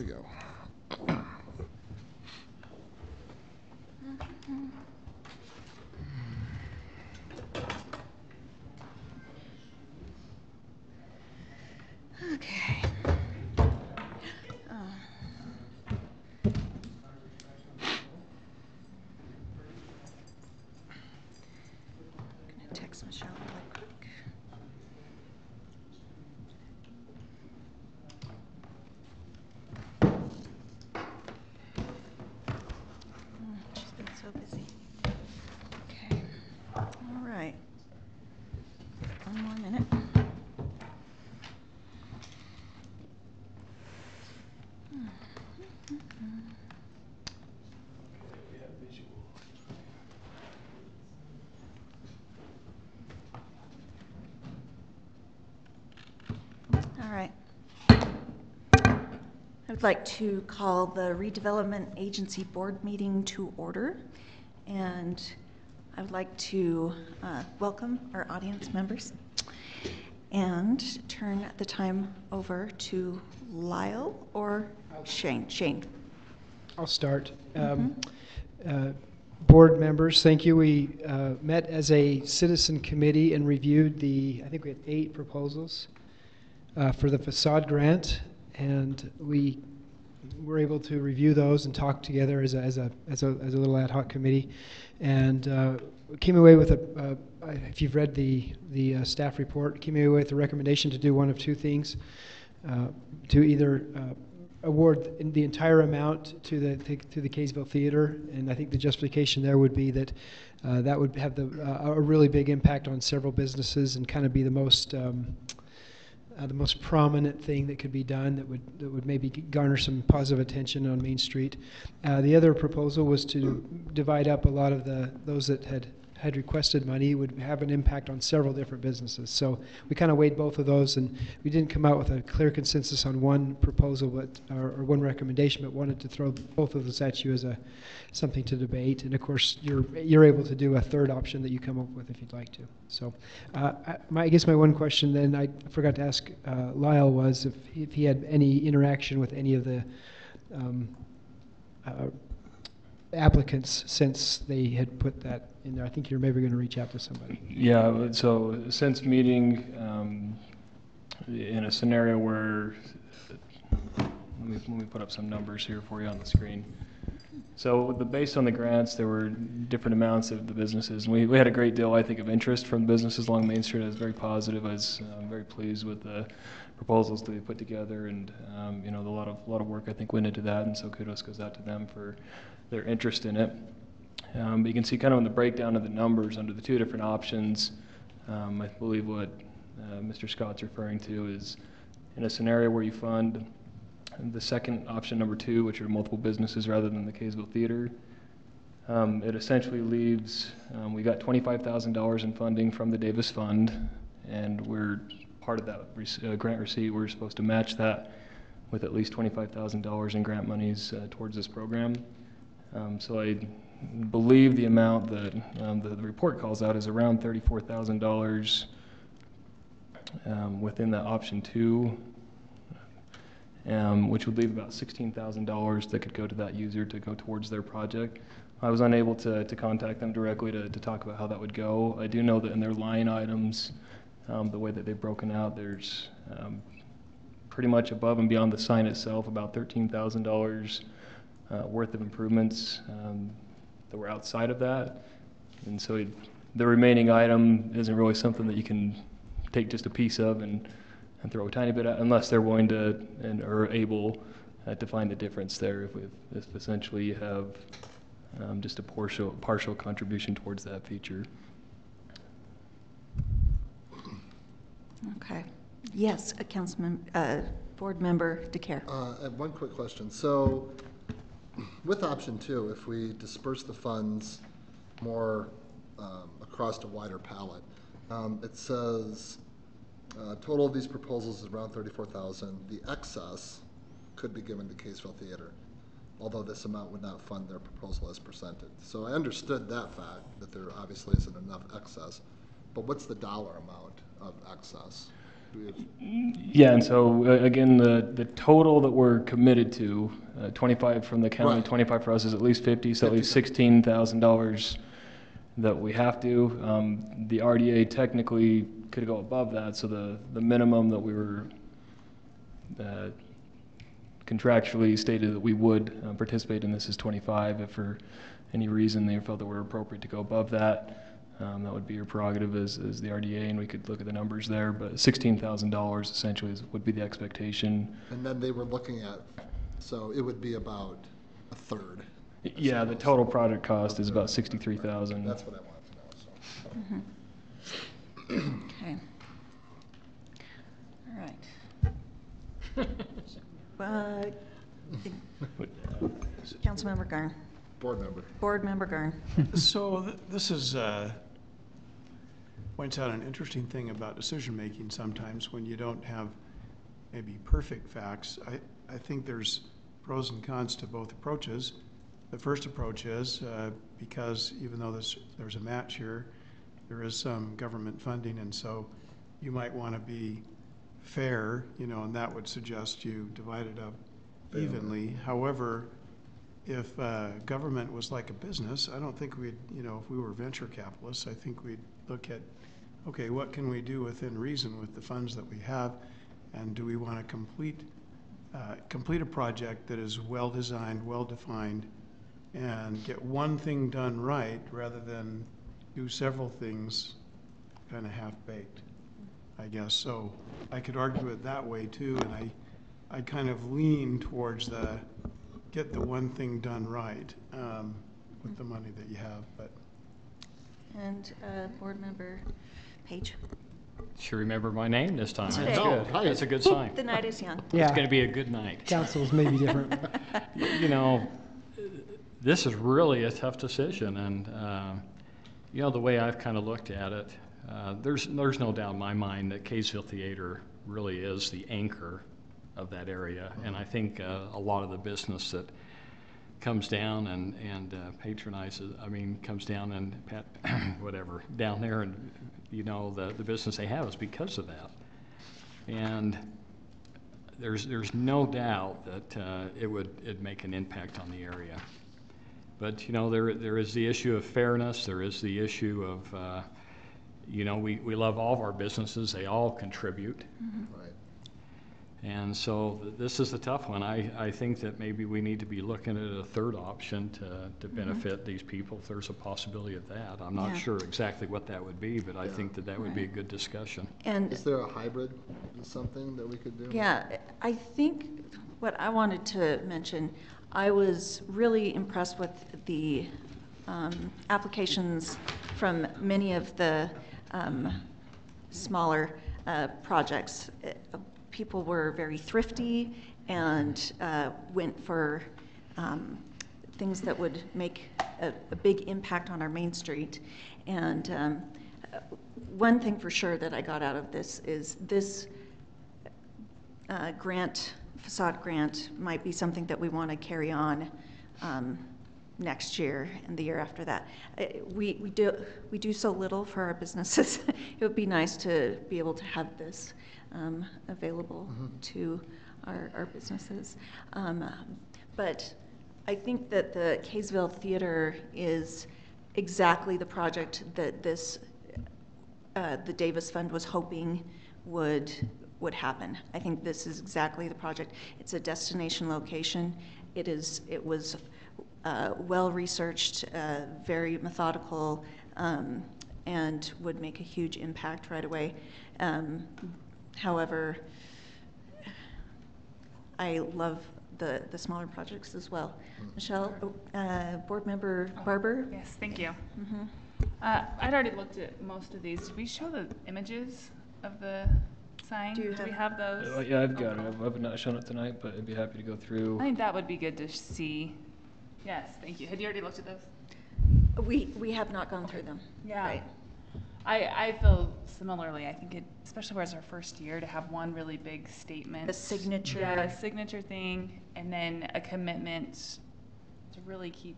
we go. Okay. I'm gonna text Michelle really quick. She's been so busy. Okay. All right. One more minute. All right. I would like to call the Redevelopment Agency Board meeting to order, and I would like to welcome our audience members and turn the time over to Lyle or Shane. Shane. I'll start. Board members, thank you. We met as a citizen committee and reviewed I think we had 8 proposals for the facade grant, and we were able to review those and talk together as a little ad hoc committee, and came away with if you've read the staff report, came away with a recommendation to do one of 2 things, to either award the entire amount to the Kaysville Theater, and I think the justification there would be that that would have a really big impact on several businesses and kind of be the most prominent thing that could be done that would maybe garner some positive attention on Main Street. The other proposal was to divide up a lot of those that had requested money would have an impact on several different businesses. So we kind of weighed both of those, and we didn't come out with a clear consensus on one proposal, or one recommendation, but wanted to throw both of those at you as something to debate. And of course, you're able to do a third option that you come up with if you'd like to. So I guess my one question then I forgot to ask Lyle was if he had any interaction with any of the applicants since they had put that in there. I think you're maybe going to reach out to somebody. Yeah, so since meeting in a scenario where, let me put up some numbers here for you on the screen. So based on the grants, there were different amounts of the businesses, and we had a great deal, I think, of interest from businesses along Main Street. I was very positive. I was very pleased with the proposals that we put together, and you know, a lot of work I think went into that, and so kudos goes out to them for their interest in it. But you can see kind of in the breakdown of the numbers under the 2 different options, I believe what Mr. Scott's referring to is in a scenario where you fund the second option, number 2, which are multiple businesses rather than the Kaysville Theater. It essentially leaves, we got $25,000 in funding from the Davis Fund, and we're part of that grant receipt. We're supposed to match that with at least $25,000 in grant monies towards this program. So I believe the amount that the report calls out is around $34,000 within that option 2, which would leave about $16,000 that could go to that user to go towards their project. I was unable to contact them directly to talk about how that would go. I do know that in their line items, the way that they've broken out, there's pretty much above and beyond the sign itself about $13,000 worth of improvements that were outside of that. And so the remaining item isn't really something that you can take just a piece of and throw a tiny bit out, unless they're willing to and are able to find the difference there. If essentially you have just a partial contribution towards that feature. Okay. Yes, Board Member DeCare. I have one quick question. So with option 2, if we disperse the funds more across a wider palette, it says total of these proposals is around $34,000. The excess could be given to Kaysville Theater, although this amount would not fund their proposal as presented. So I understood that fact, that there obviously isn't enough excess, but what's the dollar amount of excess? we have? Yeah, and so again, the total that we're committed to, 25 from the county, Right. 25 for us is at least 50, so at least $16,000 that we have to. The RDA technically could go above that, so the minimum that we were contractually stated that we would participate in this is 25. If for any reason they felt that we're appropriate to go above that, that would be your prerogative as the RDA, and we could look at the numbers there. But $16,000 essentially would be the expectation. And then they were looking at, so it would be about a third. I Yeah, the suppose. total project cost is about $63,000. That's what I wanted to know, so. Okay. All right. Councilmember Garn. Board member. Board Member Garn. So this is, points out an interesting thing about decision-making sometimes when you don't have maybe perfect facts. I think there's pros and cons to both approaches. The first approach is, because even though there's a match here, there is some government funding, and so you might want to be fair, and that would suggest you divide it up evenly. However, if government was like a business, I don't think we'd, if we were venture capitalists, I think we'd look at, okay, what can we do within reason with the funds that we have, and do we want to complete a project that is well-designed, well-defined, and get one thing done right rather than do several things kind of half-baked, I guess. So I could argue it that way too, and I kind of lean towards get the one thing done right with the money that you have. But And Board Member Page. Should remember my name this time. Today. That's good. Hi. That's a good sign. The night is young. It's going to be a good night. Councils may be different. This is really a tough decision, and the way I've kind of looked at it, there's no doubt in my mind that Kaysville Theater really is the anchor of that area, and I think a lot of the business that comes down and patronizes, comes down and whatever down there, and the business they have is because of that. And there's no doubt that it'd make an impact on the area. But there is the issue of fairness. There is the issue of we love all of our businesses. They all contribute. Mm-hmm. Right. And so this is a tough one. I think that maybe we need to be looking at a third option to benefit these people if there's a possibility of that. I'm not Yeah. sure exactly what that would be, but I think that would be a good discussion. And Is there a hybrid, something that we could do? yeah, I think what I wanted to mention, I was really impressed with the applications from many of the smaller projects. People were very thrifty and went for things that would make a big impact on our main street. And one thing for sure that I got out of this is this facade grant might be something that we want to carry on next year and the year after that. We do so little for our businesses. It would be nice to be able to have this available to our businesses. But I think that the Kaysville Theater is exactly the project that the Davis Fund was hoping would happen. I think this is exactly the project. It's a destination location. It was well researched, very methodical, and would make a huge impact right away. However, I love the smaller projects as well. Michelle, Board Member Barber? Yes, thank you. Mm-hmm. I'd already looked at most of these. Did we show the images of the sign? Do we have those? Yeah, I've got it. I've not shown it tonight, but I'd be happy to go through. I think that would be good to see. Yes, thank you. Had you already looked at those? We have not gone through them. Yeah. Right. I feel similarly. I think especially where it's our first year, to have one really big statement. The signature. Yeah, a signature thing, and then a commitment to really keep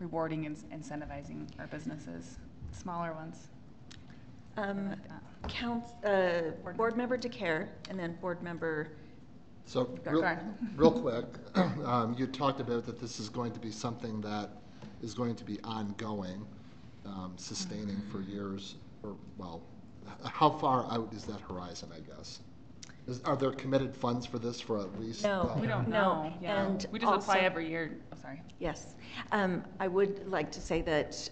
rewarding and incentivizing our businesses, smaller ones. Board Member DeCare, and then Board Member So, Garn. real quick, you talked about that this is going to be something that is going to be ongoing, sustaining for years, or, well, how far out is that horizon, I guess? Are there committed funds for this for at least? No. We don't No, know. Yeah. and We just apply also- every year. Oh, sorry. Yes. I would like to say that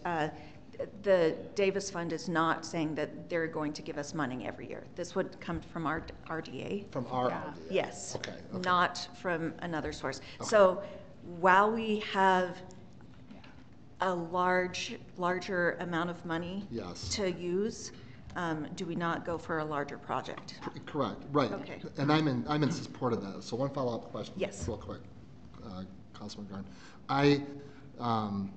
the Davis Fund is not saying that they're going to give us money every year. This would come from our RDA. From our Yeah. RDA? Yes. Okay. Not from another source. Okay. So while we have a larger amount of money Yes. to use, do we not go for a larger project? Correct, right. Okay. And I'm in support of that. So one follow-up question. Yes. Real quick, Councilman Garn.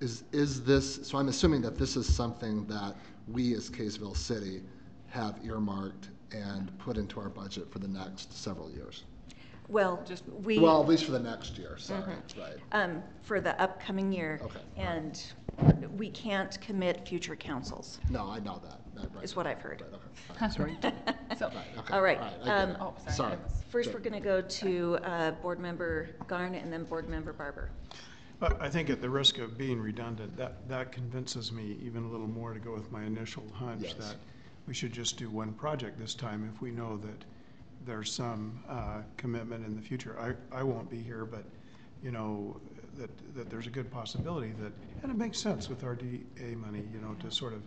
Is this, so I'm assuming that this is something that we as Kaysville City have earmarked and put into our budget for the next several years? Well, Just- Well, at least for the next year, sorry, right. for the upcoming year. Okay. And we can't commit future councils, No, I know that. Right. is what I've heard. Right, okay. Sorry. So, Okay, All right. I get it. oh, sorry. Sorry. First, we're going to go to Board Member Garn and then Board Member Barber. But I think at the risk of being redundant, that convinces me even a little more to go with my initial hunch Yes. that we should just do one project this time if we know that there's some commitment in the future. I won't be here, but you know, that there's a good possibility that, and it makes sense with RDA money, you know, to sort of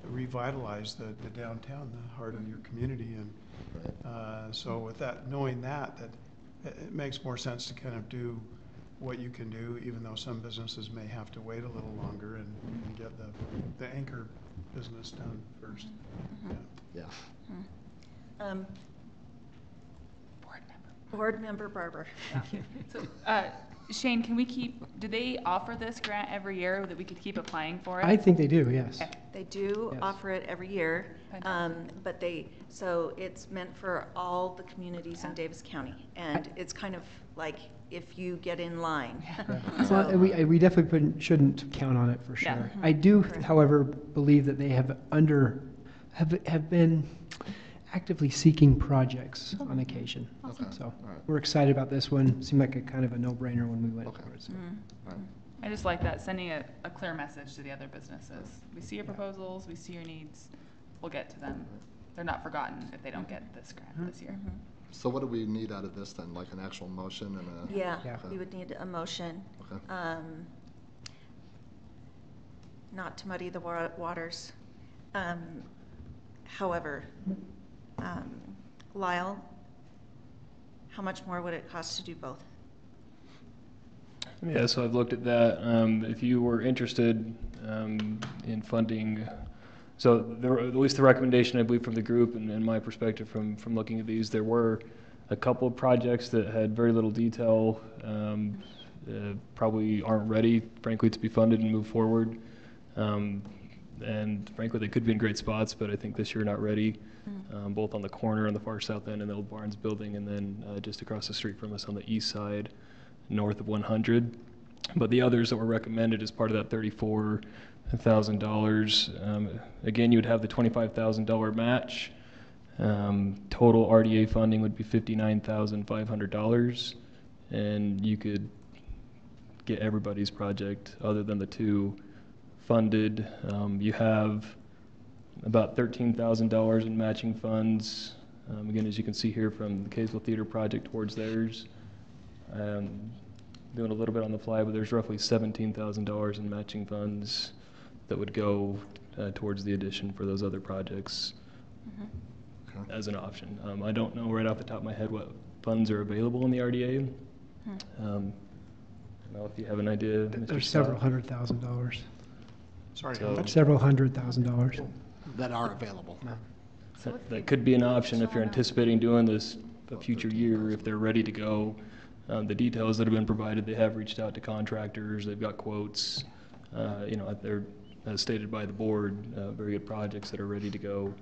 revitalize the downtown, the heart of your community. And so with that, knowing that it makes more sense to kind of do what you can do, even though some businesses may have to wait a little longer and get the anchor business done first. Yeah. Board Member Barber. So, Shane, can we do they offer this grant every year that we could keep applying for it? I think they do, yes. Okay. They do Yes. offer it every year, Fantastic. so it's meant for all the communities in Davis County. And it's kind of like if you get in line. Well, So- we definitely shouldn't count on it for Yeah. sure. I do, Correct. however, believe that they have been actively seeking projects on occasion. Okay. So All right. we're excited about this one. Seemed like a kind of a no-brainer when we went Okay. for it. So. All right. I just like that, sending a clear message to the other businesses. We see your proposals, we see your needs, we'll get to them. They're not forgotten if they don't get this grant this year. So what do we need out of this then, like an actual motion and a? Yeah, Yeah. we would need a motion. Okay. Not to muddy the waters. However, Lyle, how much more would it cost to do both? Yeah, so I've looked at that. If you were interested in funding, so at least the recommendation I believe from the group and my perspective from looking at these, there were a couple of projects that had very little detail, probably aren't ready, frankly, to be funded and move forward. And frankly, they could be in great spots, but I think this year not ready, both on the corner on the far south end in the old Barnes building and then just across the street from us on the east side, north of 100. But the others that were recommended as part of that $34,000, again, you would have the $25,000 match. Total RDA funding would be $59,500, and you could get everybody's project other than the two funded. You have about $13,000 in matching funds. Again, as you can see here from the Kaysville Theater project towards theirs. Doing a little bit on the fly, but there's roughly $17,000 in matching funds that would go towards the addition for those other projects as an option. I don't know right off the top of my head what funds are available in the RDA. I don't know if you have an idea, Mr. There's several Scott. $100,000. Sorry, So- how much? Several $100,000. That are available. That could be an option if you're anticipating doing this a future year, if they're ready to go. The details that have been provided, they have reached out to contractors, they've got quotes. They're, as stated by the board, very good projects that are ready to go.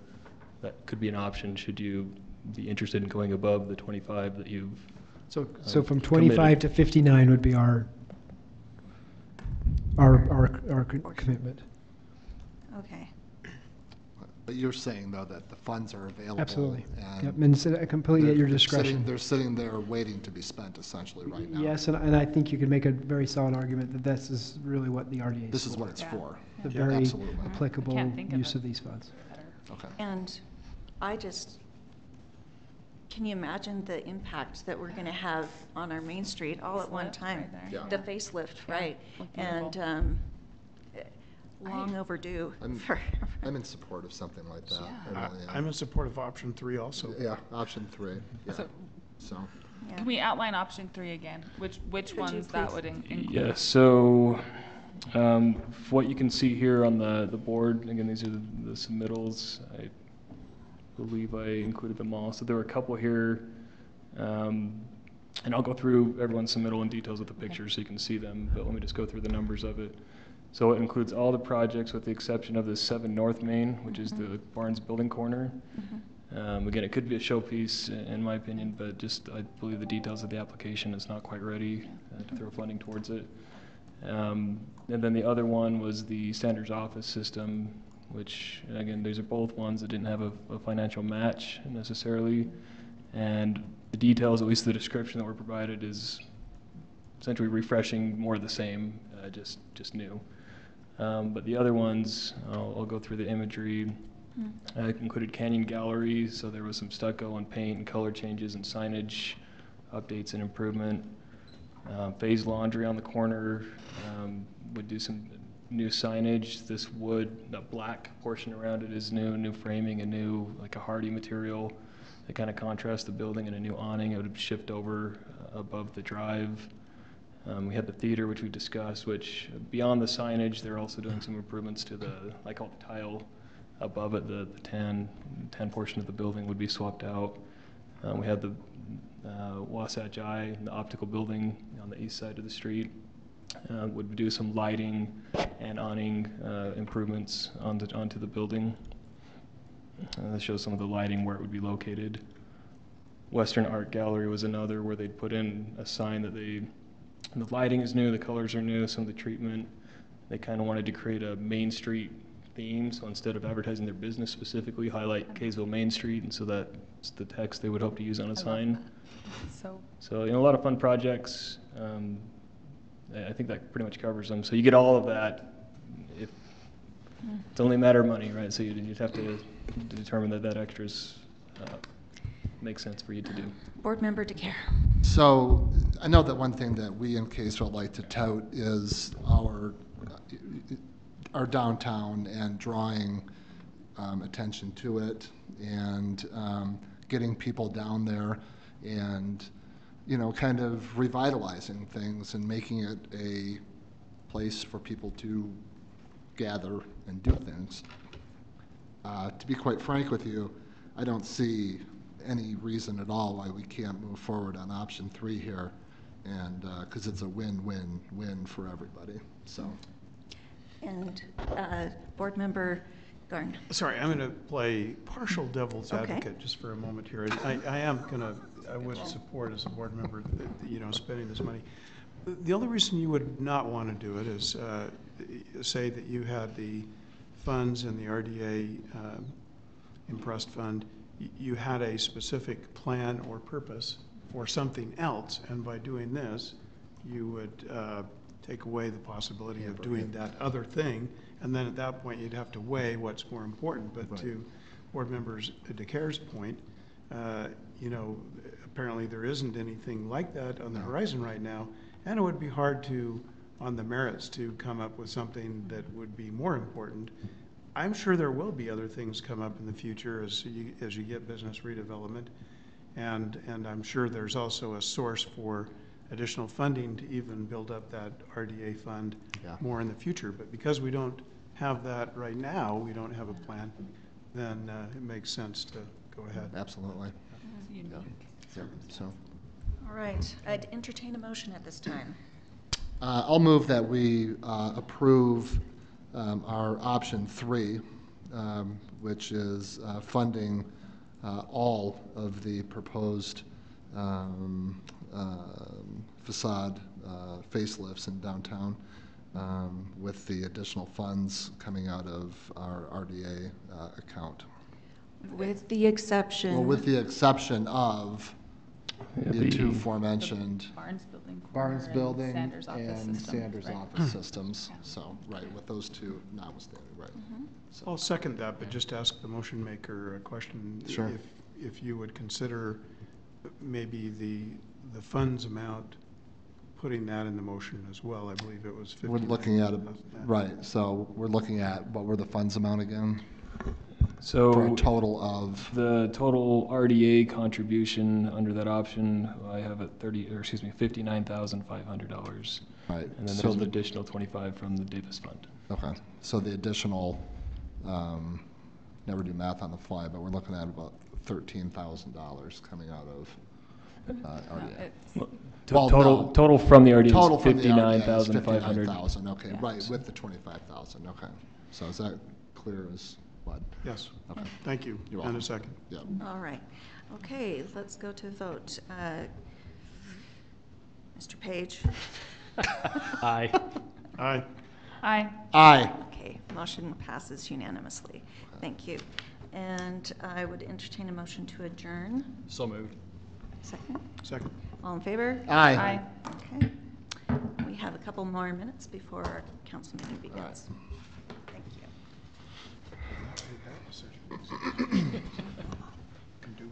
That could be an option should you be interested in going above the 25 that you've So from committed. 25 to 59 would be our commitment. Okay. But you're saying, though, that the funds are available. Absolutely. And Yep, and it's completely at your they're discretion. They're sitting there waiting to be spent, essentially, right now. Yes, and I think you could make a very solid argument that this is really what the RDA is This is for. what it's Yeah. for. The Yeah, very absolutely. applicable Can't think of use it. of these funds. Better. Okay. And can you imagine the impact that we're going to have on our main street all at one Facelift time? right there. Yeah. The facelift, Yeah, right? look beautiful. And long overdue. I'm for- in support of something like that. Yeah. I really am. I'm in support of option 3 also. Yeah, option 3, yeah. So- So, yeah. Can we outline option 3 again? Which Could you ones that please? would include? Yeah, so what you can see here on the board, again, these are the submittals. I believe I included them all. So there were a couple here, and I'll go through everyone's submittal in details with the pictures so you can see them, but let me just go through the numbers of it. So it includes all the projects with the exception of the 7 North Main, which is the Barnes Building Corner. Again, it could be a showpiece in my opinion, but just I believe the details of the application is not quite ready to throw funding towards it. And then the other one was the Standards Office System, which again, these are both ones that didn't have a financial match necessarily. And the details, at least the description that were provided, is essentially refreshing more of the same, just new. But the other ones, I'll go through the imagery. I included Canyon Gallery, so there was some stucco and paint and color changes and signage updates and improvement. Phase Laundry on the corner would do some new signage. This wood, the black portion around it is new framing, a new, like a hardy material that kind of contrasts the building, and a new awning. It would shift over above the drive. We had the theater, which we discussed, which beyond the signage, they're also doing some improvements to the, I call it tile above it, the tan portion of the building would be swapped out. We had the Wasatch Eye, the optical building on the east side of the street. Would do some lighting and awning improvements onto the building. That shows some of the lighting where it would be located. Western Art Gallery was another where they'd put in a sign that the lighting is new, the colors are new, some of the treatment. They kind of wanted to create a Main Street theme, so instead of advertising their business specifically, highlight Kaysville Main Street, and so that's the text they would hope to use on a sign. So a lot of fun projects. I think that pretty much covers them. So you get all of that. It's only a matter of money, right? So you'd have to determine that extras makes sense for you to do. Board Member DeCare. So I know that one thing that we in Kaysville like to tout is our downtown and drawing attention to it, and getting people down there, and kind of revitalizing things and making it a place for people to gather and do things. To be quite frank with you, I don't see any reason at all why we can't move forward on option 3 here, and because it's a win-win-win for everybody. So. And Board Member Garn. Sorry, I'm going to play partial devil's Okay. advocate just for a moment here. I would support as a board member, spending this money. The only reason you would not want to do it is say that you had the funds in the RDA impressed fund, you had a specific plan or purpose for something else, and by doing this, you would take away the possibility of doing that other thing, and then at that point you'd have to weigh what's more important. But Right. to Board Member DeCare's point, apparently there isn't anything like that on the horizon right now, and it would be hard to, on the merits, to come up with something that would be more important. I'm sure there will be other things come up in the future as you get business redevelopment, and I'm sure there's also a source for additional funding to even build up that RDA fund more in the future. But because we don't have that right now, we don't have a plan, then it makes sense to go ahead. Absolutely. So. All right, I'd entertain a motion at this time. I'll move that we approve our option 3, which is funding all of the proposed facade facelifts in downtown with the additional funds coming out of our RDA account. With the exception. Well, with the exception of the two aforementioned Barnes Building. Barnes corner and Building Sanders office and system, Sanders right? office systems. So, right, with those two notwithstanding, right. So, I'll second that, but just ask the motion maker a question. Sure. If you would consider maybe the funds amount, putting that in the motion as well. I believe it was 50. we're looking at it, right, so we're looking at, what were the funds amount again? So For a total of, the total RDA contribution under that option, I have at $59,500. right. And then so there's an the- additional 25 from the Davis Fund. Okay, so the additional, never do math on the fly, but we're looking at about $13,000 coming out of RDA. It's- Well, Total, no. total from the RDA Total is from the RDA is 59,500. 59,000, okay, Yeah. right, with the 25,000, okay. So is that clear as mud? Yes, Okay, thank you. You're And welcome. a second. yeah. All right. Okay, let's go to vote. Mr. Page? Aye. Aye. Aye. Aye. Okay, motion passes unanimously. Thank you. And I would entertain a motion to adjourn. So moved. Second? Second. All in favor? Aye. Okay. We have a couple more minutes before our council meeting begins. Thank you. Can do.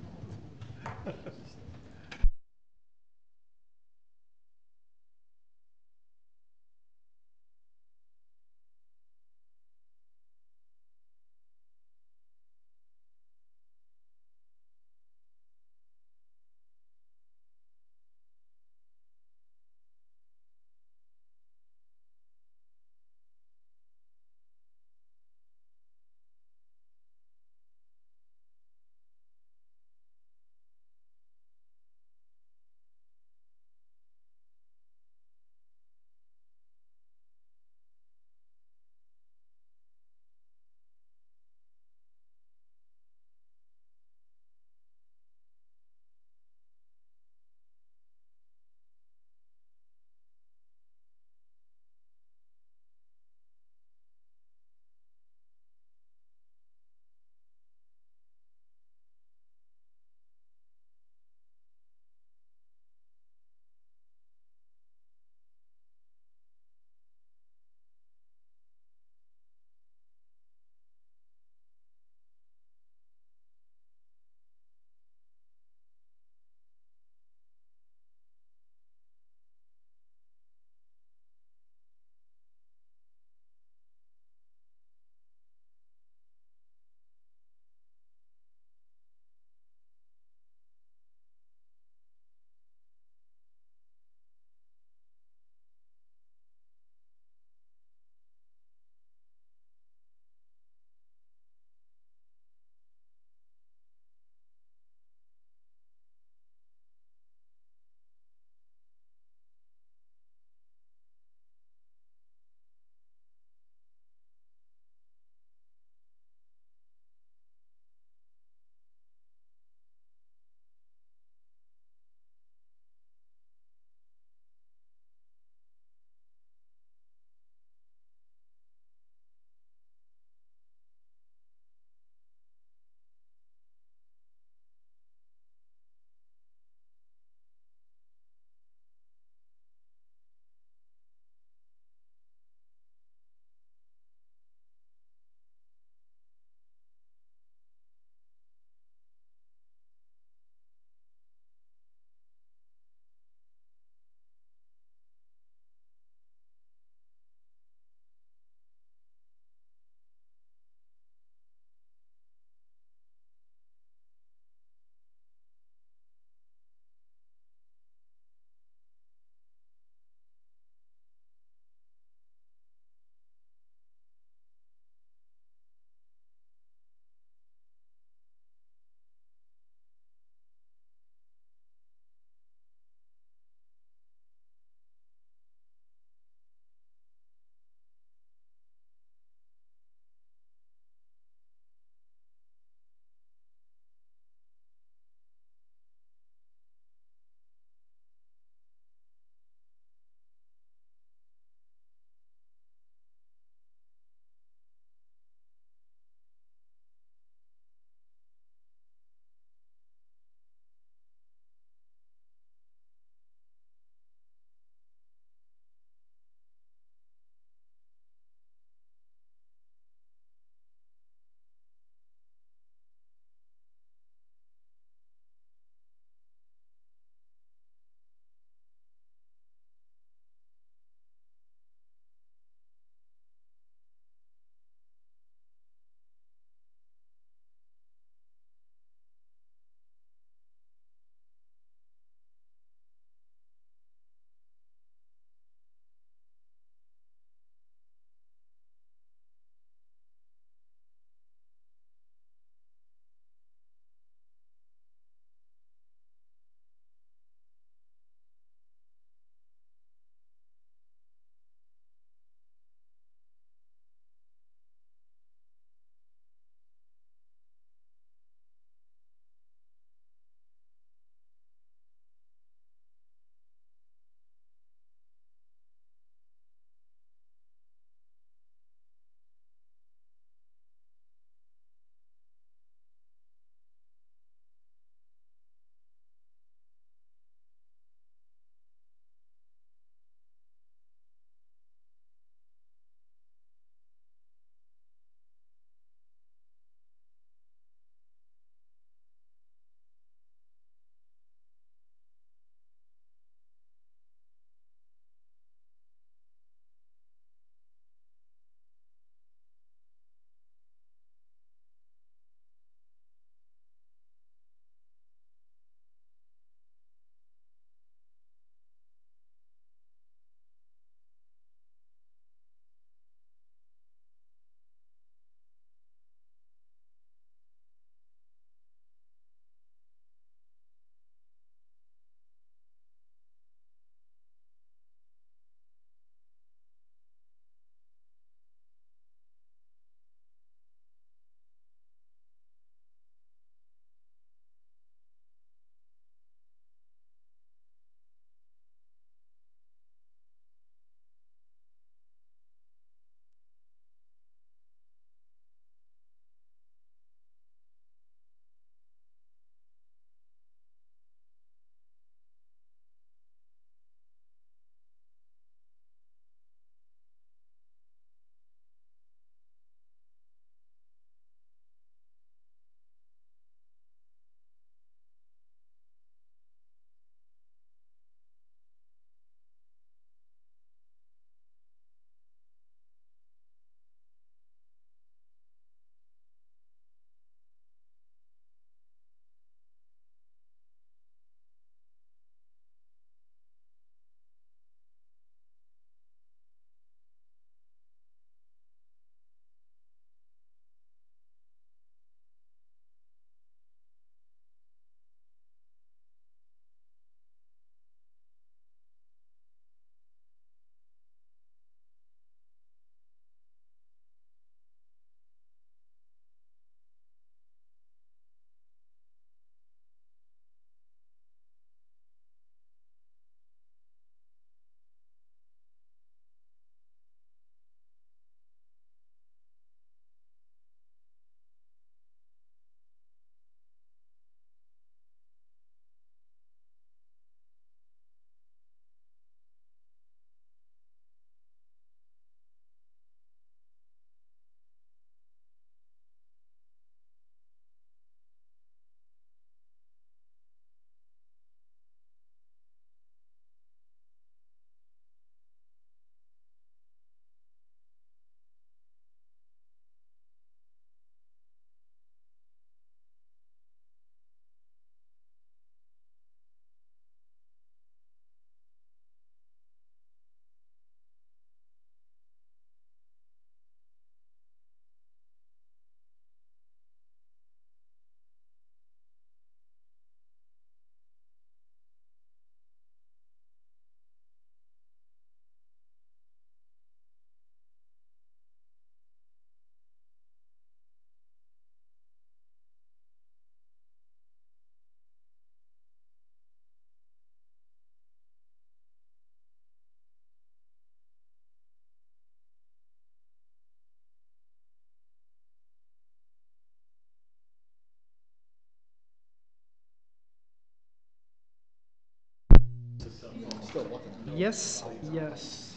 Still looking. Yes, yes.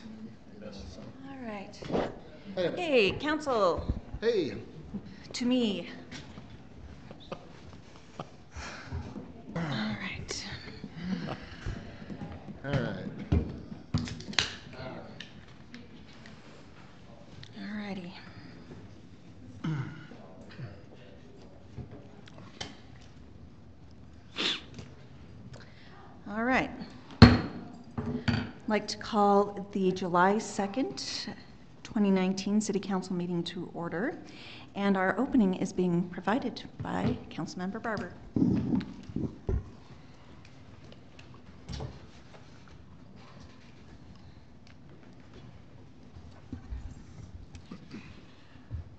All right. Hey. Hey, Counsel, Hey. to me. All right. All right. All righty. All right. I'd like to call the July 2nd, 2019 City Council meeting to order. And our opening is being provided by Councilmember Barber.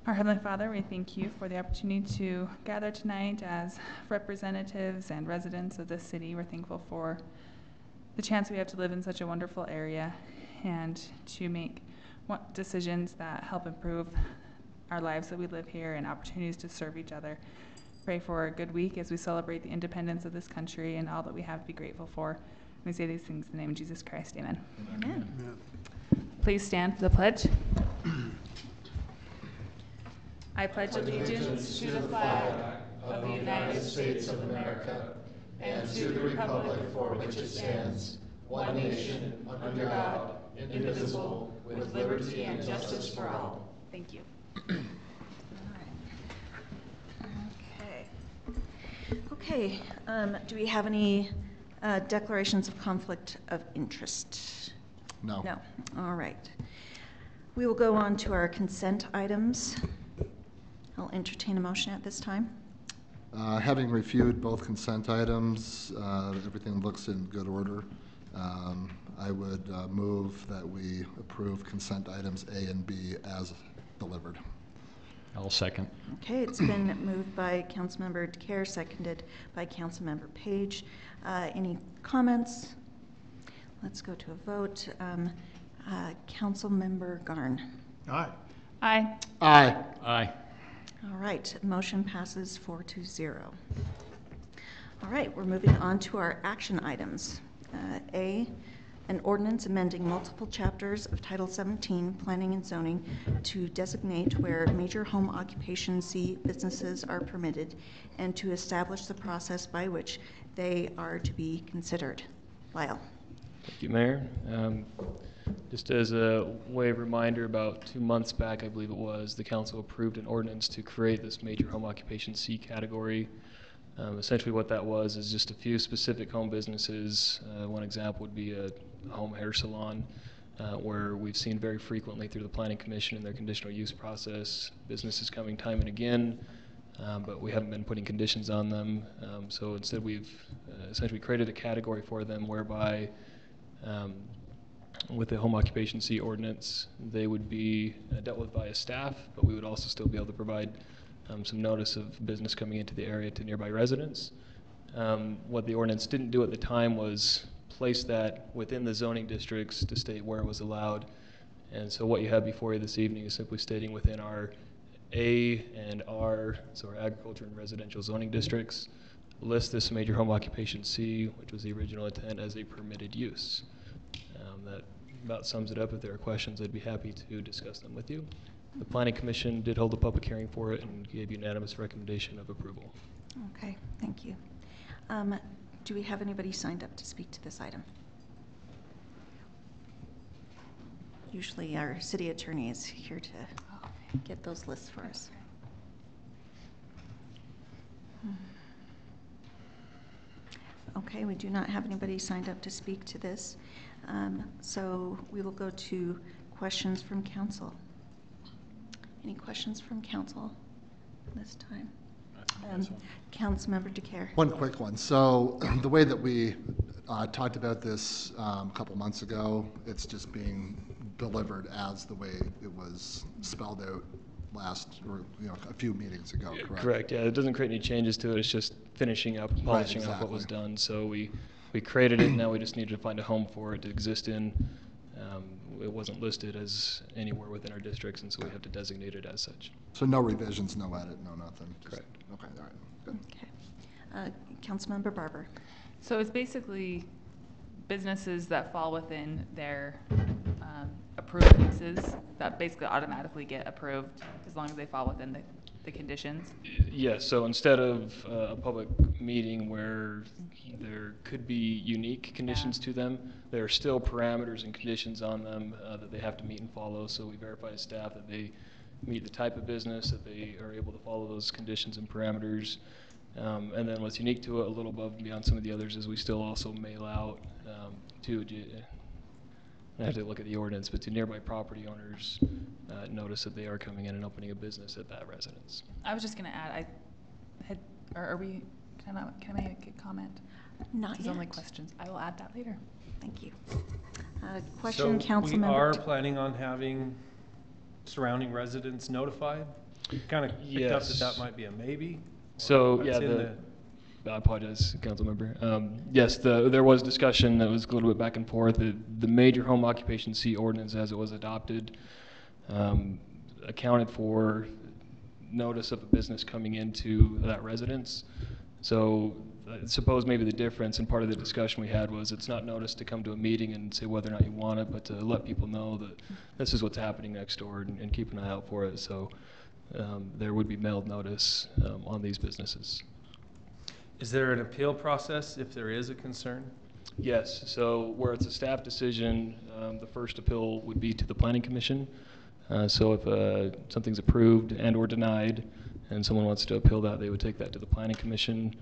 Our Heavenly Father, we thank you for the opportunity to gather tonight as representatives and residents of this city. We're thankful for the chance we have to live in such a wonderful area and to make decisions that help improve our lives that we live here and opportunities to serve each other. Pray for a good week as we celebrate the independence of this country and all that we have to be grateful for. We say these things in the name of Jesus Christ. Amen. Amen. Please stand for the pledge. I pledge allegiance to the flag of the United States of America and to the republic for which it stands, one nation, under God, indivisible, with liberty and justice for all. Thank you. Okay, do we have any declarations of conflict of interest? No. No, all right. We will go on to our consent items. I'll entertain a motion at this time. Having reviewed both consent items, everything looks in good order. I would move that we approve consent items A and B as delivered. I'll second. Okay, it's been moved by Councilmember DeCare, seconded by Councilmember Page. Any comments? Let's go to a vote. Councilmember Garn. Aye. Aye. Aye. Aye. All right, motion passes 4-0. All right, we're moving on to our action items. A, an ordinance amending multiple chapters of Title 17, Planning and Zoning, to designate where major home occupation C businesses are permitted and to establish the process by which they are to be considered. Lyle. Thank you, Mayor. Just as a way of reminder, about 2 months back, I believe it was, the council approved an ordinance to create this major home occupation C category. Essentially what that was is just a few specific home businesses. One example would be a home hair salon, where we've seen very frequently through the Planning Commission and their conditional use process, businesses coming time and again, but we haven't been putting conditions on them. So instead we've essentially created a category for them whereby with the home occupation C ordinance, they would be dealt with by a staff, but we would also still be able to provide some notice of business coming into the area to nearby residents. What the ordinance didn't do at the time was place that within the zoning districts to state where it was allowed. And so what you have before you this evening is simply stating within our A and R, so our agriculture and residential zoning districts, list this major home occupation C, which was the original intent, as a permitted use. That about sums it up. If there are questions, I'd be happy to discuss them with you. The Planning Commission did hold a public hearing for it and gave unanimous recommendation of approval. Okay, thank you. Do we have anybody signed up to speak to this item? Usually our city attorney is here to get those lists for us. Okay, we do not have anybody signed up to speak to this. So we will go to questions from council. Any questions from council this time? Councilmember DeCare. One quick one. So the way that we talked about this a couple months ago, it's just being delivered as the way it was spelled out a few meetings ago, correct? Correct, yeah. It doesn't create any changes to it. It's just finishing up, polishing up what was done. So we created it, now we just needed to find a home for it to exist in. It wasn't listed as anywhere within our districts, and so we have to designate it as such. So no revisions, no edit, no nothing? Correct. Okay, all right, good. Okay. Councilmember Barber. So it's basically businesses that fall within their approved uses that basically automatically get approved as long as they fall within the conditions? Yes, so instead of a public meeting where there could be unique conditions to them, there are still parameters and conditions on them that they have to meet and follow. So we verify as staff that they meet the type of business, that they are able to follow those conditions and parameters. And then what's unique to it, a little above and beyond some of the others, is we still also mail out to, I have to look at the ordinance, but to nearby property owners, notice that they are coming in and opening a business at that residence. I was just going to add, can I make a comment? Not There's yet. only questions. I will add that later. Thank you. Question, So Councilmember. we are planning on having surrounding residents notified? Kind of picked up that that might be a maybe? So, That's yeah, in I apologize, Councilmember. Yes, there was discussion that was a little bit back and forth. The major home occupation C ordinance, as it was adopted, accounted for notice of a business coming into that residence. So I suppose maybe the difference, and part of the discussion we had, was it's not notice to come to a meeting and say whether or not you want it, but to let people know that this is what's happening next door and keep an eye out for it. So there would be mailed notice on these businesses. Is there an appeal process if there is a concern? Yes, so where it's a staff decision, the first appeal would be to the Planning Commission. So if something's approved and or denied and someone wants to appeal that, they would take that to the Planning Commission,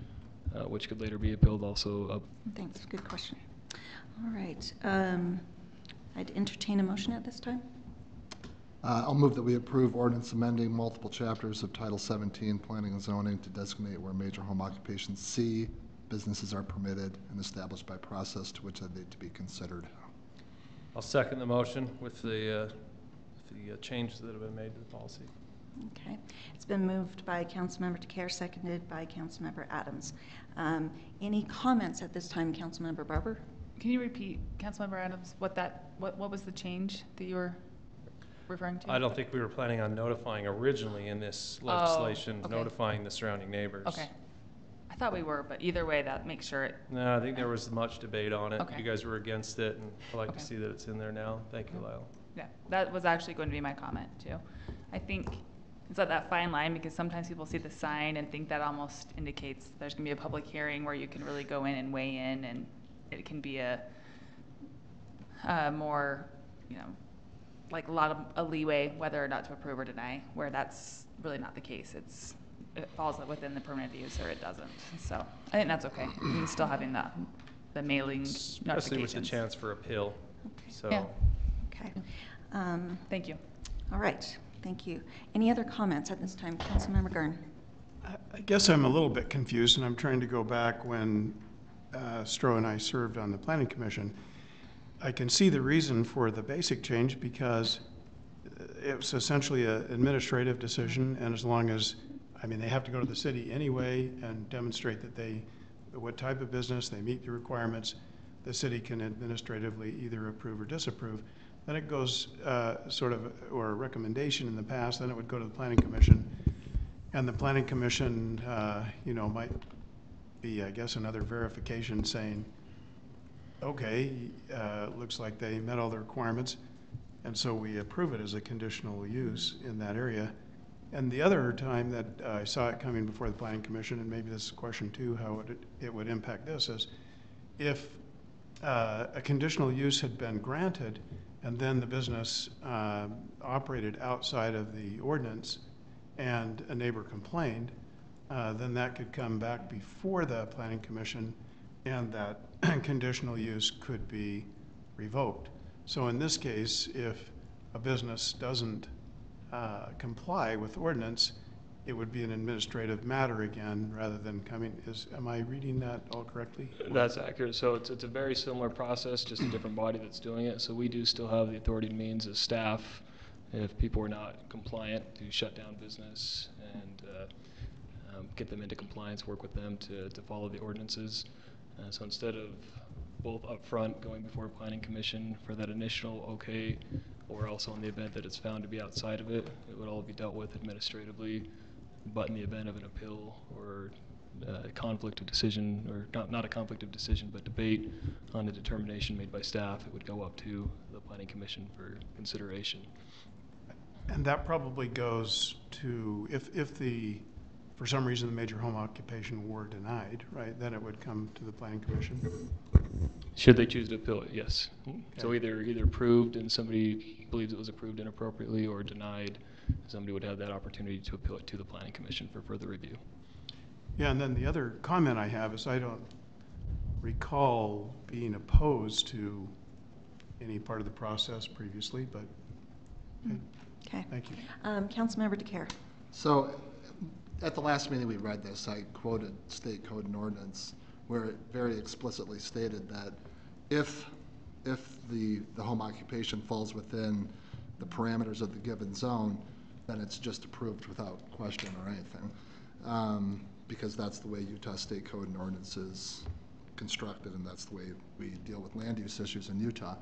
which could later be appealed also up. Thanks, good question. All right, I'd entertain a motion at this time. I'll move that we approve ordinance amending multiple chapters of Title 17, Planning and Zoning, to designate where major home occupation C businesses are permitted and established by process to which they need to be considered. I'll second the motion with the changes that have been made to the policy. Okay, it's been moved by Councilmember DeCare, seconded by Councilmember Adams. Any comments at this time, Councilmember Barber? Can you repeat, Councilmember Adams, what was the change that you were referring to? I don't think we were planning on notifying originally in this legislation, okay. Notifying the surrounding neighbors. Okay. I thought we were, but either way, that makes sure it. No, I think there was much debate on it. Okay. You guys were against it, and I like Okay. to see that it's in there now. Thank you, Lyle. Yeah, that was actually going to be my comment too. I think it's at that fine line because sometimes people see the sign and think that almost indicates there's going to be a public hearing where you can really go in and weigh in, and it can be a more, like a leeway whether or not to approve or deny, where that's really not the case. It falls within the permanent use or it doesn't. So I think that's okay. We're still having the mailing Especially notifications. with the chance for appeal. Okay. So. Yeah. Okay. Thank you. All right, thank you. Any other comments at this time? Councilmember Gurn. I guess I'm a little bit confused, and I'm trying to go back when Stroh and I served on the Planning Commission. I can see the reason for the basic change because it was essentially an administrative decision, and as long as, they have to go to the city anyway and demonstrate that what type of business, they meet the requirements, the city can administratively either approve or disapprove. Then it goes or a recommendation in the past, then it would go to the Planning Commission. And the Planning Commission, might be, I guess, another verification saying, okay, looks like they met all the requirements, and so we approve it as a conditional use in that area. And the other time that I saw it coming before the Planning Commission, and maybe this is a question too, how it would impact this, is if a conditional use had been granted and then the business operated outside of the ordinance and a neighbor complained, then that could come back before the Planning Commission and that conditional use could be revoked. So in this case, if a business doesn't comply with ordinance, it would be an administrative matter again rather than am I reading that all correctly? That's accurate. So it's a very similar process, just a different body that's doing it. So we do still have the authority and means as staff, if people are not compliant, to shut down business and get them into compliance, work with them to follow the ordinances. So instead of both upfront going before a planning commission for that initial okay, or also in the event that it's found to be outside of it, it would all be dealt with administratively but in the event of an appeal or a conflict of decision, or not a conflict of decision, but debate on a determination made by staff, it would go up to the Planning Commission for consideration. And that probably goes to, if for some reason the major home occupation were denied, right, then it would come to the Planning Commission? Should they choose to appeal it, yes. Okay. So either approved and somebody believes it was approved inappropriately, or denied, somebody would have that opportunity to appeal it to the Planning Commission for further review. Yeah, and then the other comment I have is I don't recall being opposed to any part of the process previously, but Okay. thank you. Councilmember DeCare. So at the last meeting we read this, I quoted state code and ordinance where it very explicitly stated that if the home occupation falls within the parameters of the given zone, then it's just approved without question or anything. Because that's the way Utah state code and ordinance is constructed, and that's the way we deal with land use issues in Utah.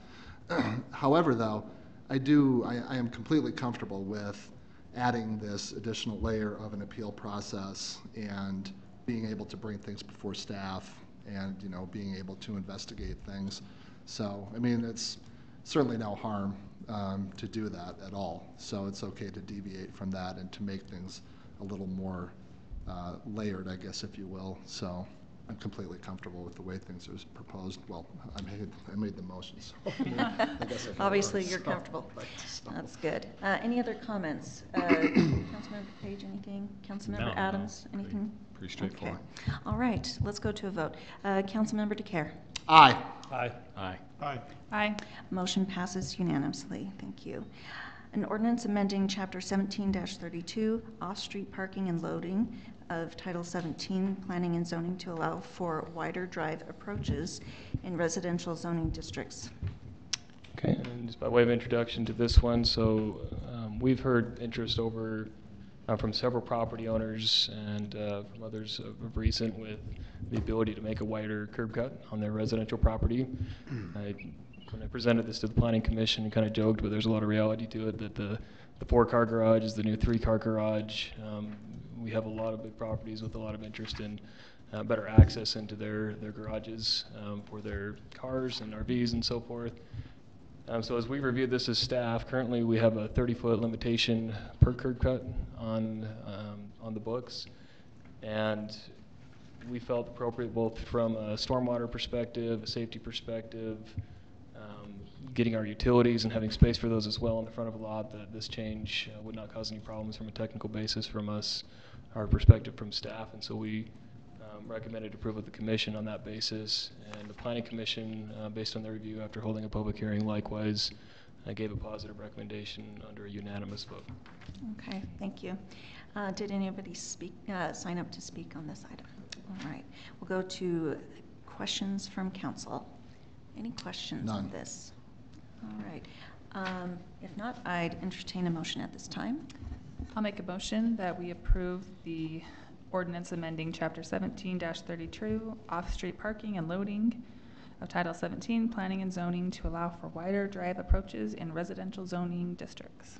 However, though, I am completely comfortable with adding this additional layer of an appeal process and being able to bring things before staff and, you know, being able to investigate things. So, I mean, it's certainly no harm to do that at all. So it's okay to deviate from that and to make things a little more layered, I guess, if you will. So I'm completely comfortable with the way things are proposed. Well, I made the motion, so I guess I can Obviously, vote, you're so comfortable. so. That's good. Any other comments? Councilmember Page, anything? Councilmember No, Adams, no. anything? Pretty straightforward. Okay. All right, let's go to a vote. Councilmember DeCare. Aye. Aye. Aye. Aye. Aye. Motion passes unanimously. Thank you. An ordinance amending Chapter 17-32, off-street parking and loading of Title 17, Planning and Zoning to allow for wider drive approaches in residential zoning districts. Okay, and just by way of introduction to this one, so we've heard interest over from several property owners and from others of recent with the ability to make a wider curb cut on their residential property. When I presented this to the Planning Commission, kind of joked, but there's a lot of reality to it, that the 4-car garage is the new 3-car garage. We have a lot of big properties with a lot of interest in better access into their garages for their cars and RVs and so forth. So as we reviewed this as staff, currently we have a 30-foot limitation per curb cut on the books, and we felt appropriate both from a stormwater perspective, a safety perspective, getting our utilities and having space for those as well in the front of a lot, that this change would not cause any problems from a technical basis from us, our perspective from staff, and so we recommended approval of the commission on that basis, and the Planning Commission, based on their review after holding a public hearing, likewise gave a positive recommendation under a unanimous vote. Okay, thank you. Did anybody sign up to speak on this item? All right, we'll go to questions from council. Any questions on this? All right. If not, I'd entertain a motion at this time. I'll make a motion that we approve the ordinance amending Chapter 17-32, off-street parking and loading of Title 17, Planning and Zoning to allow for wider drive approaches in residential zoning districts.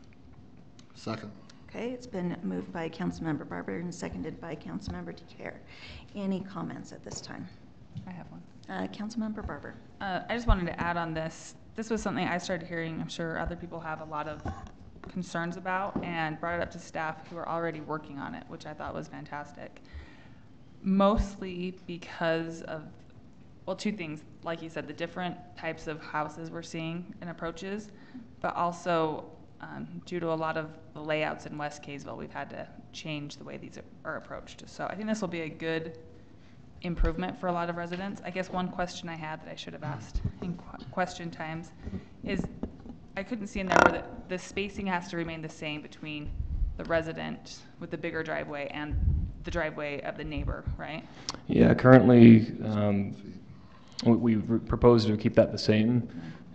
Second. Okay, it's been moved by Councilmember Barber and seconded by Councilmember DeCare. Any comments at this time? I have one. Councilmember Barber. I just wanted to add on this. This was something I started hearing, I'm sure other people have a lot of concerns about, and brought it up to staff who are already working on it, which I thought was fantastic. Mostly because of, well, two things. Like you said, the different types of houses we're seeing and approaches, but also due to a lot of the layouts in West Kaysville, we've had to change the way these are approached. So I think this will be a good improvement for a lot of residents. I guess one question I had that I should have asked in question times is, I couldn't see in there where the spacing has to remain the same between the resident with the bigger driveway and the driveway of the neighbor, right? Yeah, currently we propose to keep that the same,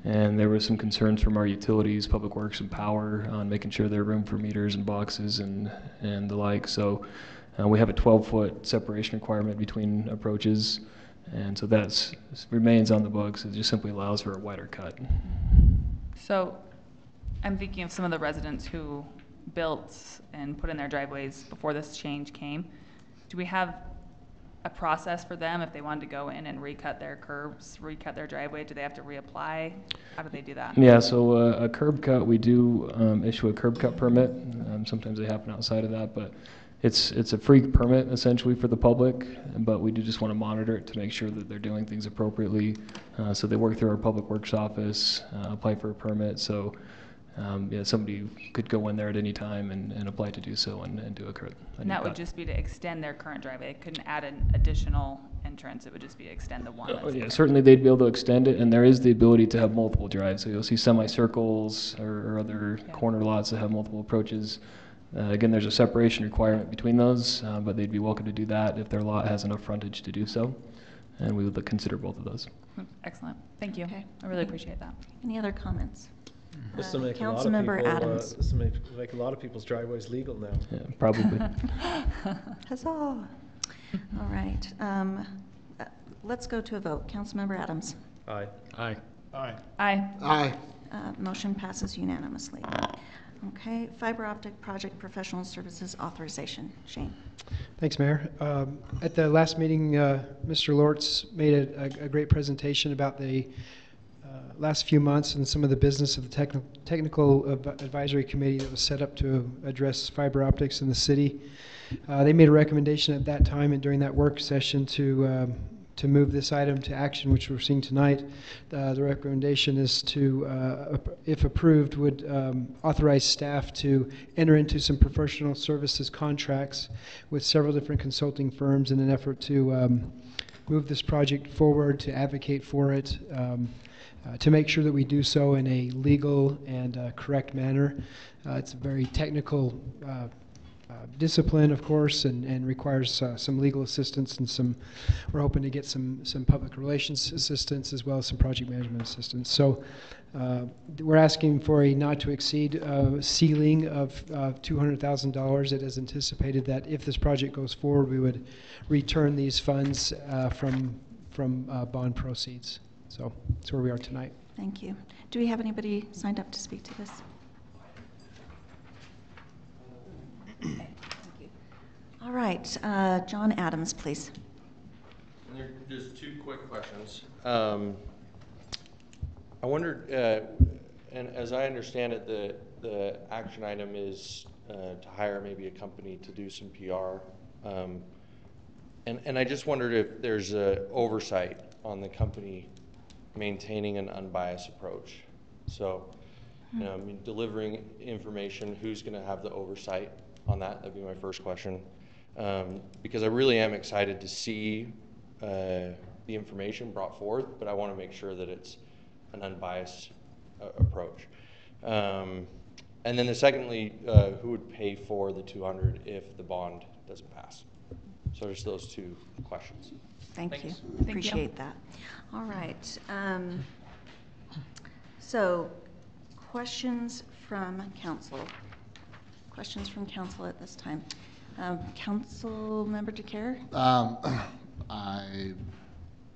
and there were some concerns from our utilities, Public Works and Power, on making sure there are room for meters and boxes and the like. So we have a 12-foot separation requirement between approaches, and so that remains on the books. It just simply allows for a wider cut. So I'm thinking of some of the residents who built and put in their driveways before this change came. Do we have a process for them if they wanted to go in and recut their curbs, recut their driveway? Do they have to reapply? How do they do that? Yeah, so a curb cut, we do issue a curb cut permit. Sometimes they happen outside of that, but it's a free permit essentially for the public, but we do just want to monitor it to make sure that they're doing things appropriately. So they work through our public works office, apply for a permit. So yeah, somebody could go in there at any time and apply to do so and do a curb. And that would just be to extend their current driveway. They couldn't add an additional entrance. It would just be to extend the one. Yeah, certainly they'd be able to extend it, and there is the ability to have multiple drives. So you'll see semicircles or other corner lots that have multiple approaches. Again, there's a separation requirement between those, but they'd be welcome to do that if their lot has enough frontage to do so, and we would consider both of those. Excellent. Thank you. Okay. I really appreciate that. Any other comments? This will make a lot of Councilmember people, Adams. this will make a lot of people's driveways legal now. Yeah, probably. Huzzah. All right. Let's go to a vote. Councilmember Adams. Aye. Aye. Aye. Aye. Aye. Motion passes unanimously. Okay, fiber optic project professional services authorization. Shane. Thanks, Mayor. At the last meeting, Mr. Lortz made a great presentation about the last few months and some of the business of the technical advisory committee that was set up to address fiber optics in the city. They made a recommendation at that time and during that work session to move this item to action, which we're seeing tonight. The recommendation is to, if approved, would authorize staff to enter into some professional services contracts with several different consulting firms in an effort to move this project forward, to advocate for it, to make sure that we do so in a legal and correct manner. It's a very technical discipline, of course, and requires some legal assistance and we're hoping to get some public relations assistance as well as some project management assistance. So we're asking for a not to exceed ceiling of $200,000. It is anticipated that if this project goes forward, we would return these funds from bond proceeds. So that's where we are tonight. Thank you. Do we have anybody signed up to speak to this? Okay, thank you. All right, John Adams, please. Just two quick questions. I wondered, and as I understand it, the action item is to hire maybe a company to do some PR. And I just wondered if there's a oversight on the company maintaining an unbiased approach. So, you know, I mean, delivering information, who's going to have the oversight on that? That'd be my first question. Because I really am excited to see the information brought forth, but I want to make sure that it's an unbiased approach. And then secondly, who would pay for the 200 if the bond doesn't pass? So there's those two questions. Thank you. Thank you. Appreciate that. All right. So questions from council. Questions from council at this time. Councilmember DeCare?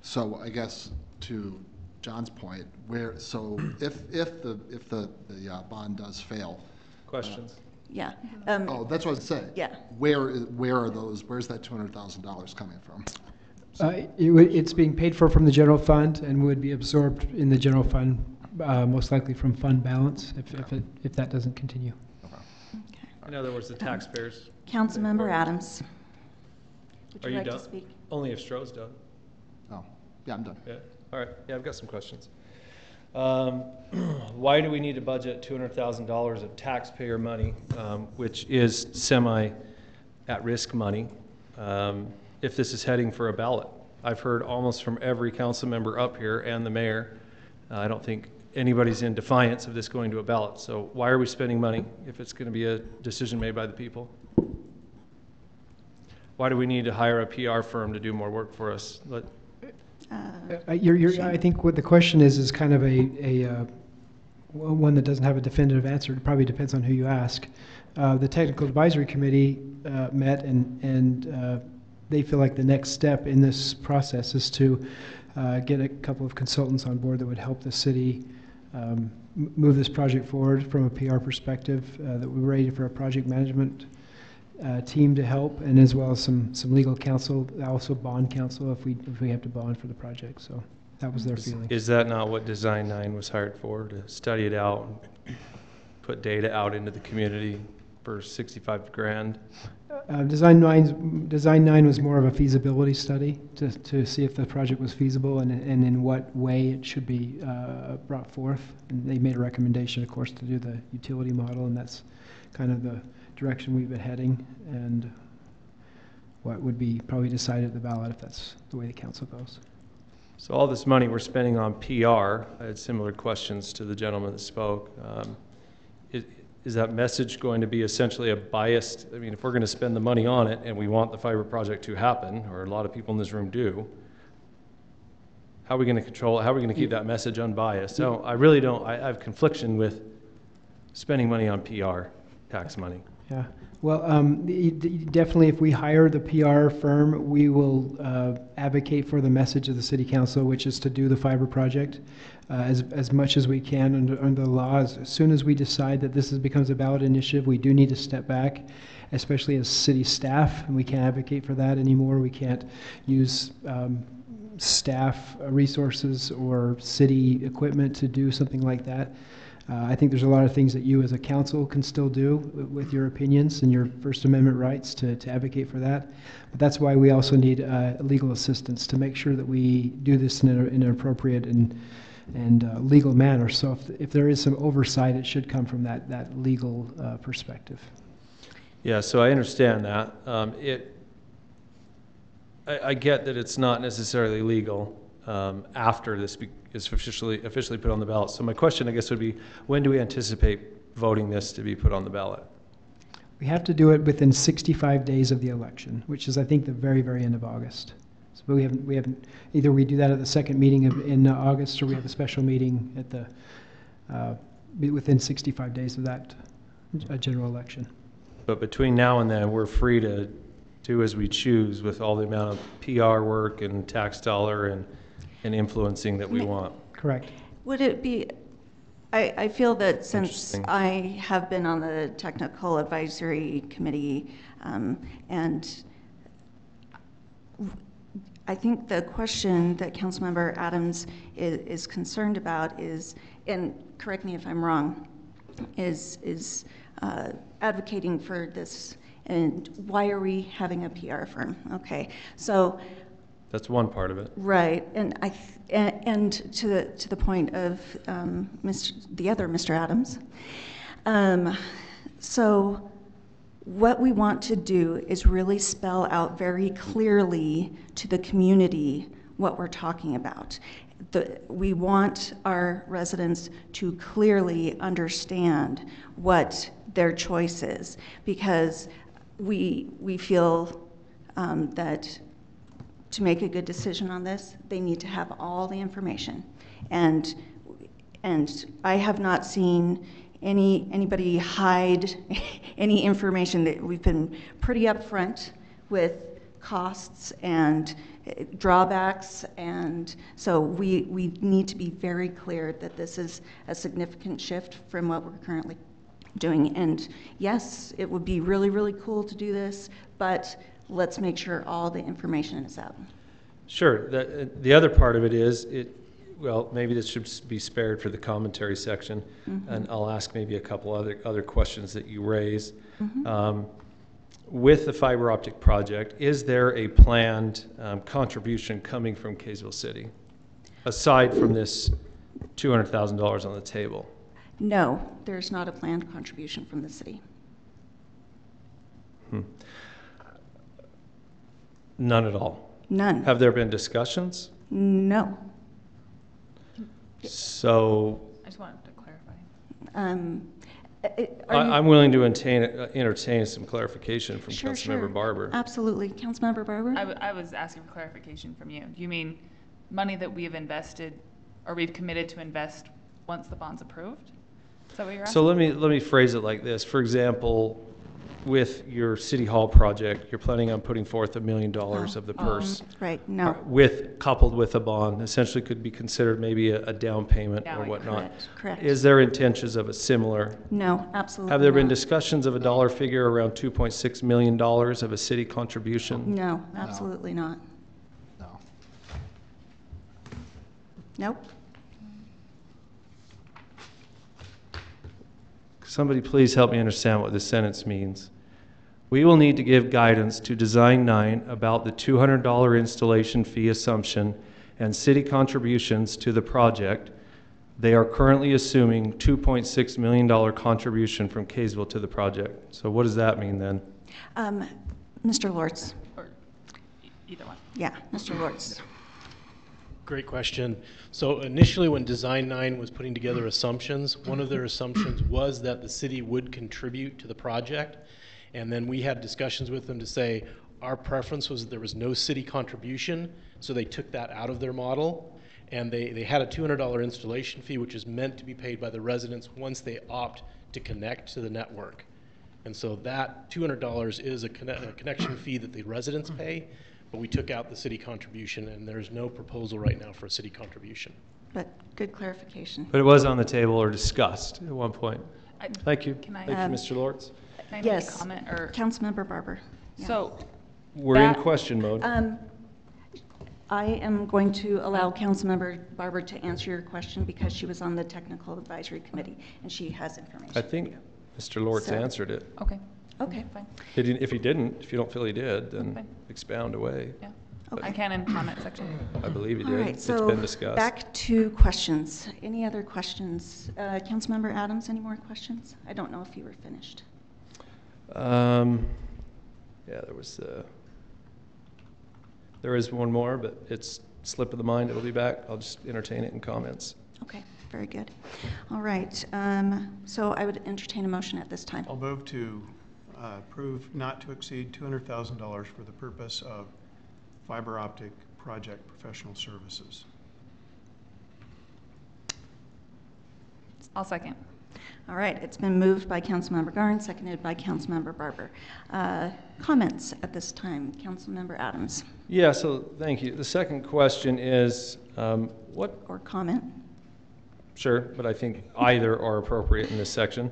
So I guess to John's point, if the bond does fail. Questions? Yeah. Oh, that's what I was saying. Yeah. Where's that $200,000 coming from? It's being paid for from the general fund and would be absorbed in the general fund, most likely from fund balance if that doesn't continue. Okay. In other words, the taxpayers. Councilmember Adams. Would Are you you like done? to speak? Only if Stroh's done. Oh, yeah, I'm done. Yeah. All right. Yeah, I've got some questions. Why do we need to budget $200,000 of taxpayer money, which is semi-at-risk money, if this is heading for a ballot? I've heard almost from every council member up here and the mayor. I don't think anybody's in defiance of this going to a ballot. So why are we spending money if it's going to be a decision made by the people? Why do we need to hire a PR firm to do more work for us? I think what the question is kind of a one that doesn't have a definitive answer. It probably depends on who you ask. The technical advisory committee met and they feel like the next step in this process is to get a couple of consultants on board that would help the city move this project forward from a PR perspective, that we're ready for a project management team to help, and as well as some legal counsel, also bond counsel if we have to bond for the project. So that was their feeling. Is that not what Design 9 was hired for, to study it out, and put data out into the community for 65 grand? Design 9 was more of a feasibility study to see if the project was feasible and in what way it should be brought forth. And they made a recommendation, of course, to do the utility model, and that's kind of the direction we've been heading, and what would be probably decided at the ballot if that's the way the council goes. So all this money we're spending on PR, I had similar questions to the gentleman that spoke. Is that message going to be essentially a biased, I mean, if we're going to spend the money on it and we want the fiber project to happen, or a lot of people in this room do, how are we going to control it? How are we going to keep that message unbiased? So I really don't, I have confliction with spending money on PR, tax money. Yeah, well, definitely if we hire the PR firm, we will advocate for the message of the city council, which is to do the fiber project as much as we can under the law. As soon as we decide that this becomes a ballot initiative, we do need to step back, especially as city staff, and we can't advocate for that anymore. We can't use staff resources or city equipment to do something like that. I think there's a lot of things that you as a council can still do with your opinions and your First Amendment rights to advocate for that. But that's why we also need legal assistance to make sure that we do this in an appropriate and legal manner. So if there is some oversight, it should come from that legal perspective. Yeah, so I understand that. I get that it's not necessarily legal after this is officially put on the ballot. So my question, I guess, would be, when do we anticipate voting this to be put on the ballot? We have to do it within 65 days of the election, which is, I think, the very, very end of August. So, but we haven't. Either we do that at the second meeting in August, or we have a special meeting at the within 65 days of that general election. But between now and then, we're free to do as we choose with all the amount of PR work and tax dollar and influencing that we want. Correct. Would it be, I feel that since I have been on the technical advisory committee, and I think the question that Councilmember Adams is concerned about is, and correct me if I'm wrong, is advocating for this. And why are we having a PR firm? Okay, so that's one part of it, right? And and to the point of the other Mr. Adams. So what we want to do is really spell out very clearly to the community what we're talking about. We want our residents to clearly understand what their choice is, because we feel that to make a good decision on this, they need to have all the information. And I have not seen anybody hide any information. That we've been pretty upfront with costs and drawbacks, and so we need to be very clear that this is a significant shift from what we're currently doing. And yes, it would be really, really cool to do this, but let's make sure all the information is out. Sure. The other part of it is, well, maybe this should be spared for the commentary section, and I'll ask maybe a couple other questions that you raise. With the fiber optic project, is there a planned contribution coming from Kaysville City, aside from this $200,000 on the table? No, there's not a planned contribution from the city. None at all? None. Have there been discussions? No. So I just wanted to clarify. I'm willing to entertain some clarification from Councilmember Barber. Absolutely. Councilmember Barber? I was asking for clarification from you. Do you mean money that we have invested, or we've committed to invest once the bond's approved? Is that what you're asking? So let me phrase it like this. For example, with your city hall project, you're planning on putting forth $1 million of the purse. Right, no. Coupled with a bond, essentially could be considered maybe a down payment or whatnot. Correct. Is there intentions of a similar? No, absolutely Have there been not. discussions of a dollar figure around $2.6 million of a city contribution? No, absolutely not. No. Nope. Somebody please help me understand what this sentence means. We will need to give guidance to Design 9 about the $200 installation fee assumption and city contributions to the project. They are currently assuming $2.6 million contribution from Kaysville to the project. So what does that mean then? Mr. Lortz. Or either one. Yeah, Mr. Lortz. Great question. So initially, when Design 9 was putting together assumptions, one of their assumptions was that the city would contribute to the project. And then we had discussions with them to say our preference was that there was no city contribution, so they took that out of their model. And they had a $200 installation fee, which is meant to be paid by the residents once they opt to connect to the network. And so that $200 is a connection fee that the residents pay, but we took out the city contribution, and there's no proposal right now for a city contribution. But good clarification. But it was on the table or discussed at one point. Thank you. Can I- Thank you, Mr. Lortz. Can I make a Yes. comment? Or Councilmember Barber. Yeah. so We're in That- question mode. I am going to allow Councilmember Barber to answer your question because she was on the Technical Advisory Committee and she has information. I think Mr. Lortz So- answered it. okay. Okay. Fine. If he didn't, if you don't feel he did, then Okay. expound away. Yeah. Okay. I can in comment section. I believe he All did. right, It's so been discussed. back to questions. Any other questions? Councilmember Adams, any more questions? I don't know if you were finished. Yeah, there is one more, but it's slip of the mind. It'll be back. I'll just entertain it in comments. Okay, very good. All right, so I would entertain a motion at this time. I'll move to approve not to exceed $200,000 for the purpose of fiber-optic project professional services. I'll second. All right, it's been moved by Councilmember Garn, seconded by Councilmember Barber. Comments at this time, Councilmember Adams, Yeah, so thank you. The second question is, what, or comment? sure, but I think either are appropriate in this section.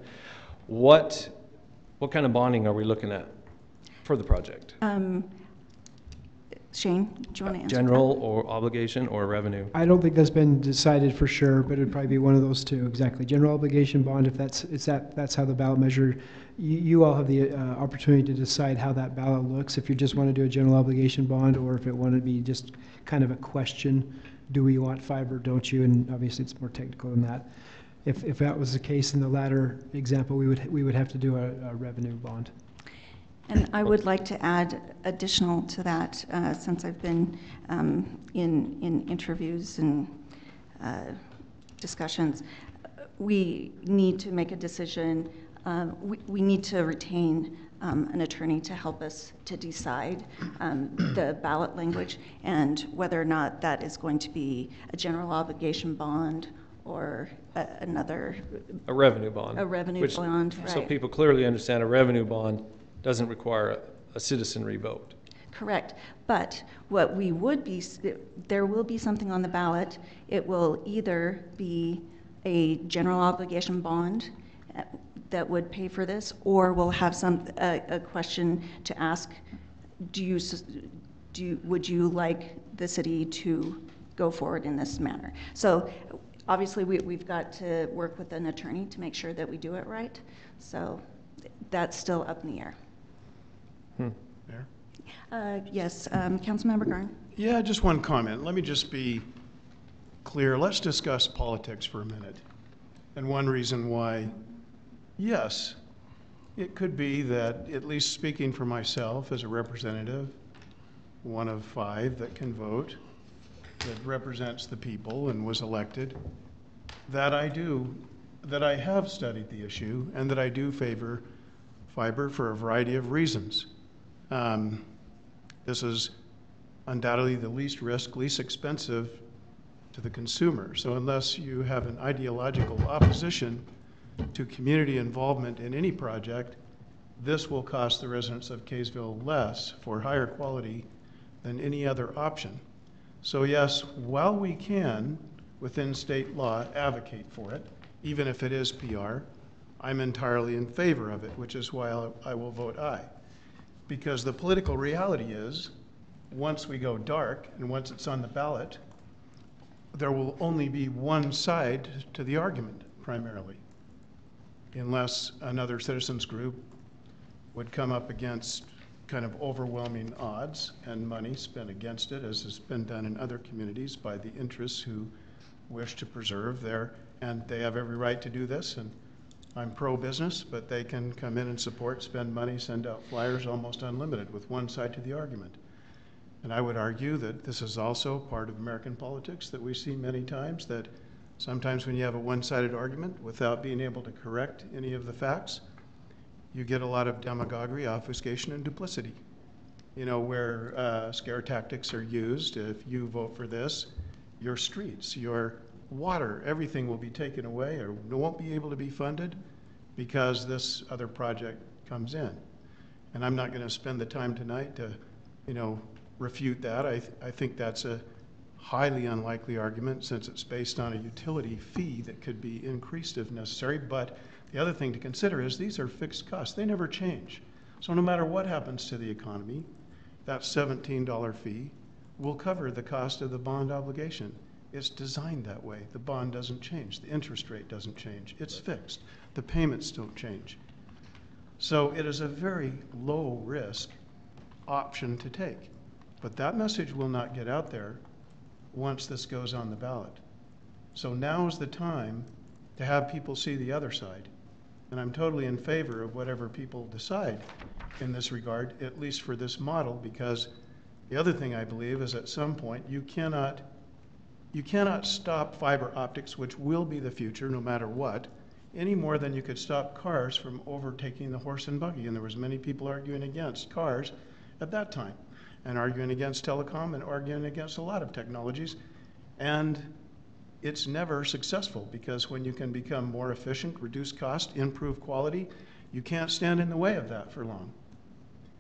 What kind of bonding are we looking at for the project? Shane, do you want to answer? General or obligation or revenue? I don't think that's been decided for sure, but it'd probably be one of those two, exactly. General obligation bond, if that's how the ballot measure, you all have the opportunity to decide how that ballot looks, if you just want to do a general obligation bond, or if it want to be just kind of a question, do we want fiber, don't you? And obviously it's more technical than that. If that was the case in the latter example, we would have to do a revenue bond. And I would like to add additional to that, since I've been in interviews and discussions, we need to make a decision. We need to retain an attorney to help us to decide the ballot language and whether or not that is going to be a general obligation bond or another. A revenue bond. A revenue bond, So right. people clearly understand a revenue bond doesn't require a citizenry vote. Correct. But what we would be, there will be something on the ballot. It will either be a general obligation bond that would pay for this, or we'll have a question to ask, would you like the city to go forward in this manner? So obviously we've got to work with an attorney to make sure that we do it right. So that's still up in the air. Mayor? Yes, Councilmember Garn. Yeah, just one comment. Let me just be clear. Let's discuss politics for a minute. And one reason why, yes, it could be that, at least speaking for myself as a representative, one of 5 that can vote, that represents the people and was elected, that I have studied the issue and that I do favor fiber for a variety of reasons. This is undoubtedly the least risk, least expensive to the consumer. So unless you have an ideological opposition to community involvement in any project, this will cost the residents of Kaysville less for higher quality than any other option. So yes, while we can, within state law, advocate for it, even if it is PR, I'm entirely in favor of it, which is why I will vote aye. Because the political reality is, once we go dark and once it's on the ballot, there will only be one side to the argument, primarily, unless another citizens group would come up against kind of overwhelming odds and money spent against it, as has been done in other communities by the interests who wish to preserve their, and they have every right to do this, and I'm pro-business, but they can come in and support, spend money, send out flyers almost unlimited with one side to the argument. And I would argue that this is also part of American politics that we see many times, that sometimes when you have a one-sided argument without being able to correct any of the facts, you get a lot of demagoguery, obfuscation, and duplicity. You know, where scare tactics are used. If you vote for this, your streets, your water, everything will be taken away or won't be able to be funded because this other project comes in. And I'm not going to spend the time tonight to, you know, refute that. I think that's a highly unlikely argument, since it's based on a utility fee that could be increased if necessary. But the other thing to consider is these are fixed costs. They never change. So no matter what happens to the economy, that $17 fee will cover the cost of the bond obligation. It's designed that way. The bond doesn't change. The interest rate doesn't change. It's fixed. The payments don't change. So it is a very low risk option to take. But that message will not get out there once this goes on the ballot. So now is the time to have people see the other side. And I'm totally in favor of whatever people decide in this regard, at least for this model, because the other thing I believe is at some point you cannot stop fiber optics, which will be the future no matter what, any more than you could stop cars from overtaking the horse and buggy. And there was many people arguing against cars at that time, and arguing against telecom, and arguing against a lot of technologies. And it's never successful, because when you can become more efficient, reduce cost, improve quality, you can't stand in the way of that for long.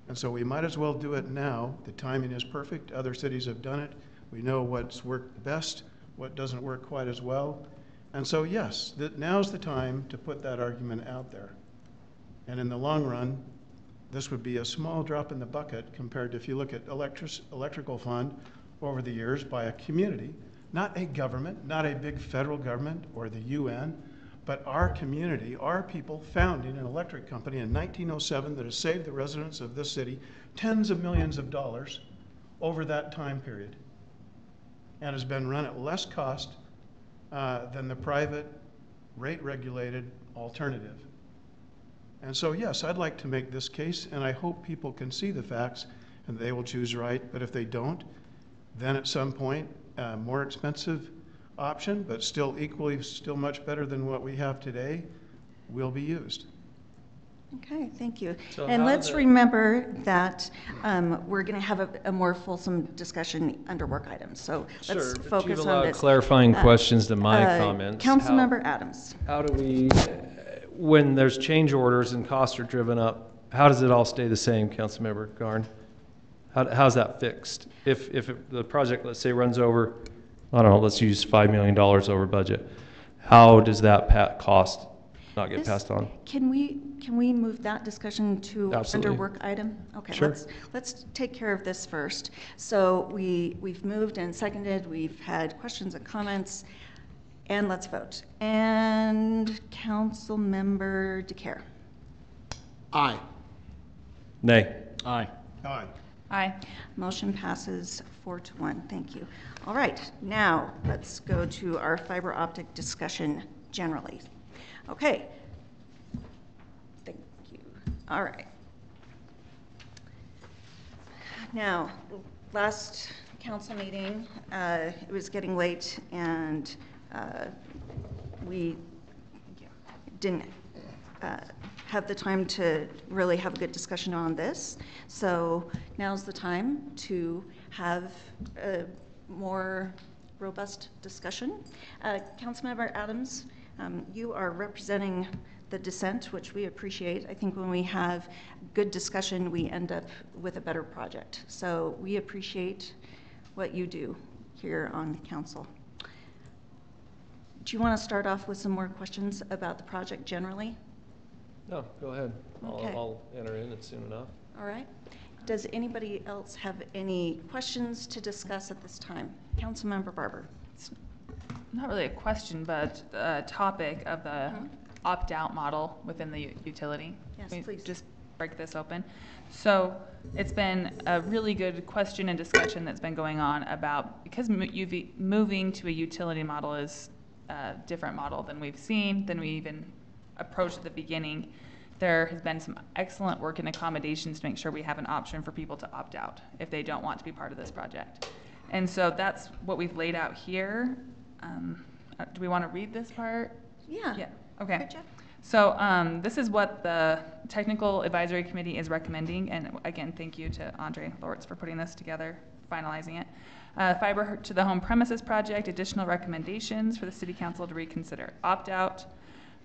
And so we might as well do it now. The timing is perfect. Other cities have done it. We know what's worked best, what doesn't work quite as well. And so yes, now's the time to put that argument out there. And in the long run, this would be a small drop in the bucket compared to, if you look at electrical fund over the years by a community, not a government, not a big federal government or the UN, but our community, our people founding an electric company in 1907 that has saved the residents of this city tens of millions of dollars over that time period, and has been run at less cost than the private rate-regulated alternative. And so yes, I'd like to make this case, and I hope people can see the facts and they will choose right. But if they don't, then at some point, a more expensive option, but still much better than what we have today, will be used. Okay, thank you. So and how let's the- remember that we're going to have a more fulsome discussion under work items. So let's Sure, but focus you've on allowed this. clarifying questions to my comments. Councilmember Adams. How do we, when there's change orders and costs are driven up, how does it all stay the same, Councilmember Garn? How's that fixed? If the project, let's say, runs over, I don't know, let's use $5 million over budget, how does that cost not get passed on? Can we move that discussion to Absolutely. under work item? Okay, Sure. let's take care of this first. So we've moved and seconded. We've had questions and comments, and let's vote. And Councilmember DeCare. Aye. Nay. Aye. Aye. Aye. Motion passes 4-1. Thank you. All right, now let's go to our fiber optic discussion generally. Okay. Thank you. All right. Now, last council meeting, it was getting late, and we didn't have the time to really have a good discussion on this. So now's the time to have a more robust discussion. Councilmember Adams, you are representing the dissent, which we appreciate. I think when we have good discussion, we end up with a better project. So we appreciate what you do here on council. Do you want to start off with some more questions about the project generally? No, go ahead. Okay. I'll enter in it soon enough. All right. Does anybody else have any questions to discuss at this time? Councilmember Barber. Not really a question, but a topic of the opt-out model within the utility. Yes, Can we please. just break this open? So it's been a really good question and discussion that's been going on about, because moving to a utility model is a different model than we've seen, than we even approached at the beginning. There has been some excellent work and accommodations to make sure we have an option for people to opt out if they don't want to be part of this project. And so that's what we've laid out here. Do we want to read this part? Yeah. Yeah, okay. Good job. So this is what the Technical Advisory Committee is recommending. And again, thank you to Andre Lortz for putting this together, finalizing it. Fiber to the home premises project, additional recommendations for the City Council to reconsider. Opt-out,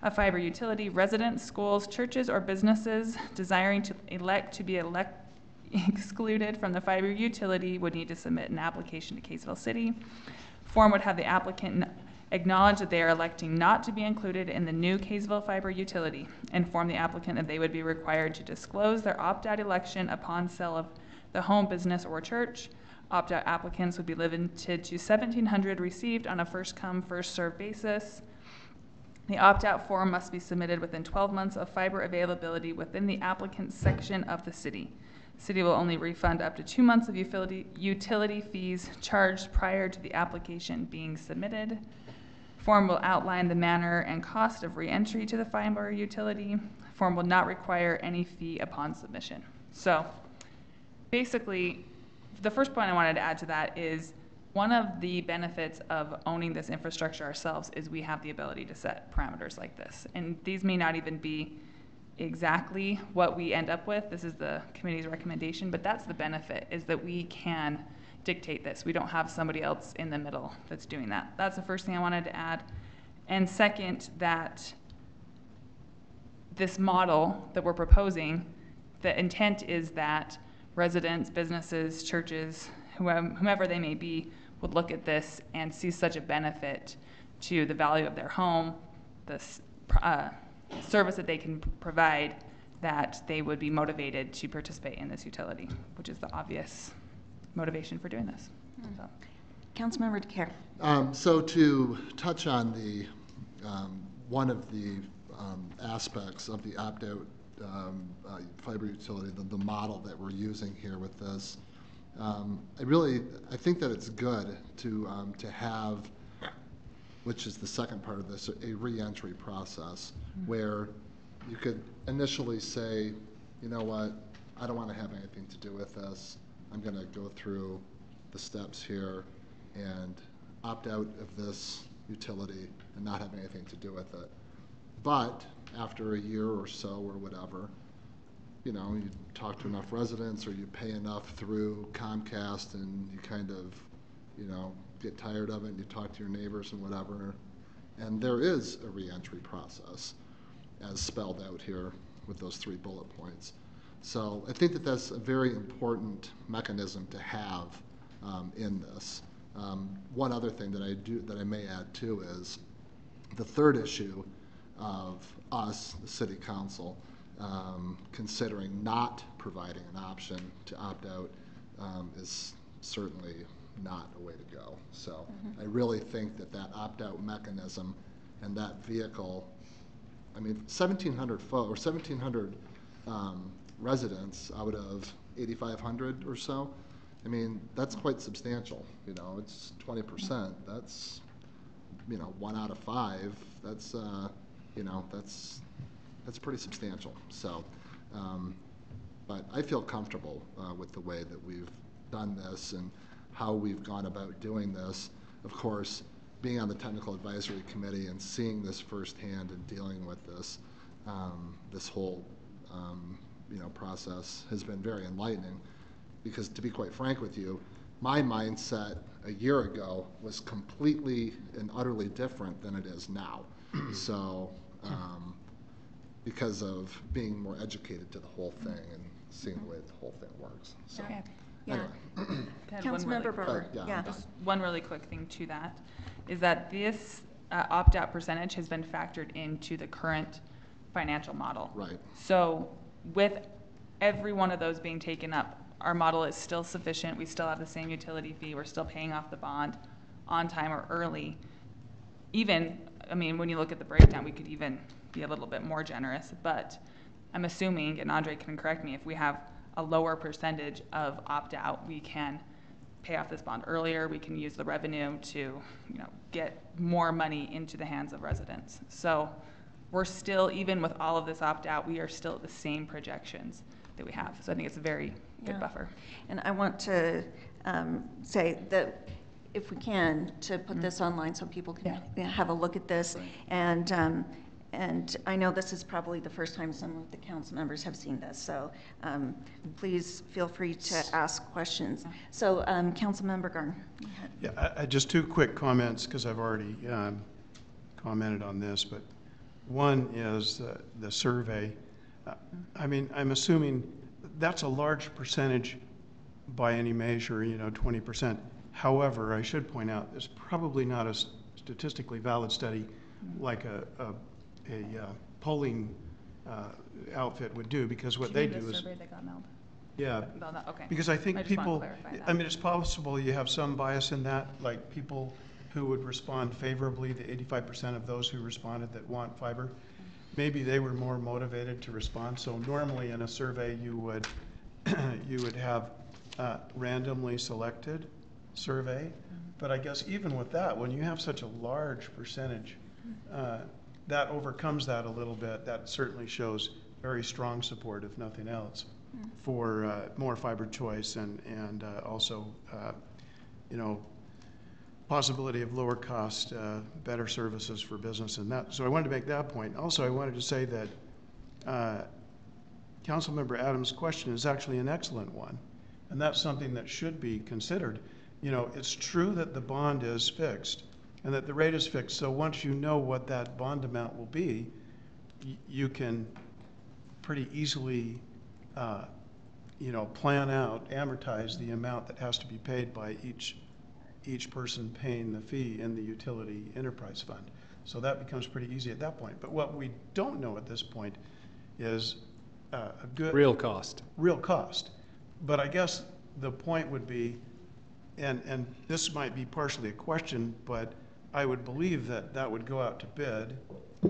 a fiber utility, residents, schools, churches, or businesses desiring to elect to be excluded from the fiber utility would need to submit an application to Kaysville City. Form would have the applicant acknowledge that they are electing not to be included in the new Kaysville fiber utility. Inform the applicant that they would be required to disclose their opt-out election upon sale of the home, business, or church. Opt-out applicants would be limited to 1,700 received on a first-come, first-served basis. The opt-out form must be submitted within 12 months of fiber availability within the applicant's section of the city. City will only refund up to 2 months of utility fees charged prior to the application being submitted. Form will outline the manner and cost of re-entry to the fiber utility. Form will not require any fee upon submission. So basically, the first point I wanted to add to that is one of the benefits of owning this infrastructure ourselves is we have the ability to set parameters like this. And these may not even be exactly what we end up with. This is the committee's recommendation, but that's the benefit, is that we can dictate this. We don't have somebody else in the middle that's doing that. That's the first thing I wanted to add. And second, that this model that we're proposing, the intent is that residents, businesses, churches, whomever they may be, would look at this and see such a benefit to the value of their home, this service that they can provide, that they would be motivated to participate in this utility, which is the obvious motivation for doing this. So. Councilmember DeCare. So to touch on the one of the aspects of the opt-out fiber utility, the model that we're using here with this, I think that it's good to have, which is the second part of this, a re-entry process where you could initially say, you know what, I don't want to have anything to do with this. I'm going to go through the steps here and opt out of this utility and not have anything to do with it. But after a year or so or whatever, you know, you talk to enough residents or you pay enough through Comcast and you kind of, you know, get tired of it and you talk to your neighbors and whatever. And there is a re-entry process as spelled out here with those 3 bullet points. So I think that that's a very important mechanism to have in this. One other thing that I may add too is the third issue of us, the City Council, considering not providing an option to opt out is certainly not a way to go. So I really think that that opt-out mechanism and that vehicle, I mean, 1,700 or 1,700 residents out of 8,500 or so. I mean, that's quite substantial. You know, it's 20%. That's, you know, 1 out of 5. That's, you know, that's pretty substantial. So, but I feel comfortable with the way that we've done this and how we've gone about doing this. Of course, being on the Technical Advisory Committee and seeing this firsthand and dealing with this, this whole you know, process has been very enlightening, because to be quite frank with you, my mindset a year ago was completely and utterly different than it is now. So because of being more educated to the whole thing and seeing the way the whole thing works. So, Okay. anyway. Councilmember Berger, yeah, yeah. I'm done. Just one really quick thing to that is that this opt-out percentage has been factored into the current financial model. Right. So with every one of those being taken up, our model is still sufficient. We still have the same utility fee. We're still paying off the bond on time or early. Even, I mean, when you look at the breakdown, we could even be a little bit more generous, but I'm assuming, and Andre can correct me, if we have a lower percentage of opt-out, we can pay off this bond earlier. We can use the revenue to, get more money into the hands of residents. So we're still, even with all of this opt-out, we are still at the same projections that we have. So I think it's a very good buffer. And I want to say that if we can, to put this online so people can have a look at this. Right. And I know this is probably the first time some of the council members have seen this, so please feel free to ask questions. So, Councilmember Garn. Yeah, just two quick comments, because I've already commented on this, but one is the survey. I mean, I'm assuming that's a large percentage by any measure, 20%. However, I should point out, it's probably not a statistically valid study like a polling outfit would do, because what they do is... survey that got mailed? Yeah. Okay. Because I think people... I mean, it's possible you have some bias in that, like people who would respond favorably, the 85% of those who responded that want fiber, maybe they were more motivated to respond. So normally in a survey you would you would have randomly selected survey. But I guess even with that, when you have such a large percentage, that overcomes that a little bit. That certainly shows very strong support, if nothing else, for more fiber choice and also, possibility of lower cost, better services for business and that. So I wanted to make that point. Also, I wanted to say that Councilmember Adams' question is actually an excellent one, and that's something that should be considered. It's true that the bond is fixed and that the rate is fixed. So once you know what that bond amount will be, you can pretty easily, plan out, amortize the amount that has to be paid by each person paying the fee in the utility enterprise fund. So that becomes pretty easy at that point. But what we don't know at this point is a good... Real cost. Real cost. But I guess the point would be, and this might be partially a question, but I would believe that that would go out to bid.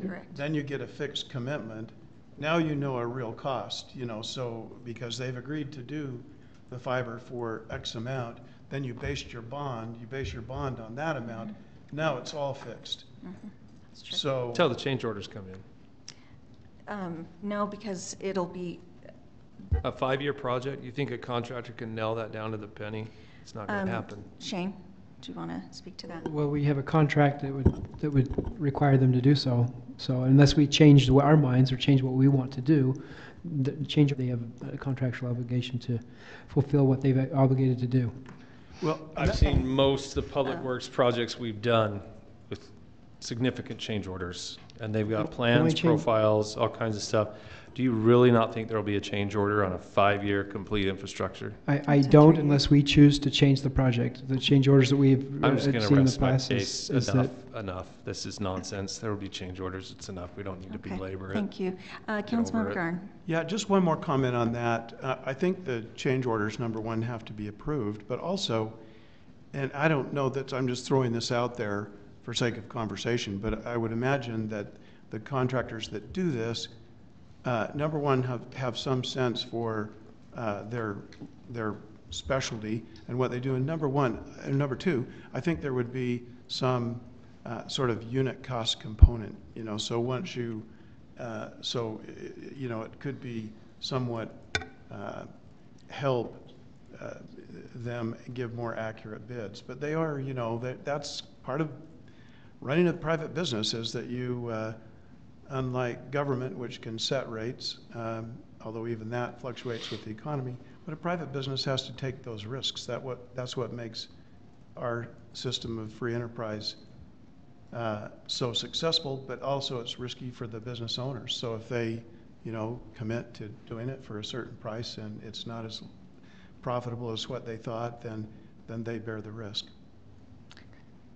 Correct. Then you get a fixed commitment. Now you know a real cost, so because they've agreed to do the fiber for X amount, then you base your bond on that amount. Now it's all fixed. That's true. So Until the change orders come in. No, because it'll be... A 5-year project, you think a contractor can nail that down to the penny? It's not going to happen. Shane, do you want to speak to that? Well, we have a contract that would require them to do so. So unless we change our minds or change what we want to do, they have a contractual obligation to fulfill what they've obligated to do. well, I've seen most of the public works projects we've done with significant change orders, and they've got plans, profiles, all kinds of stuff. Do you really not think there'll be a change order on a 5-year complete infrastructure? I don't unless we choose to change the project. The change orders that we've I'm just going to seen in the rest my past case. is Enough. This is nonsense. There will be change orders. It's enough. We don't need to belabor it. Thank you. Councilmember Garn. yeah, just one more comment on that. I think the change orders, number one, have to be approved, but also, and I don't know that I'm just throwing this out there for sake of conversation, but I would imagine that the contractors that do this, number one, have some sense for their specialty and what they do. And number two, I think there would be some sort of unit cost component. So once you, it could be somewhat help them give more accurate bids. But they are, that's part of running a private business, is that you. Unlike government, which can set rates, although even that fluctuates with the economy, but a private business has to take those risks. That's what makes our system of free enterprise so successful, but also it's risky for the business owners. So if they, commit to doing it for a certain price and it's not as profitable as what they thought, then they bear the risk.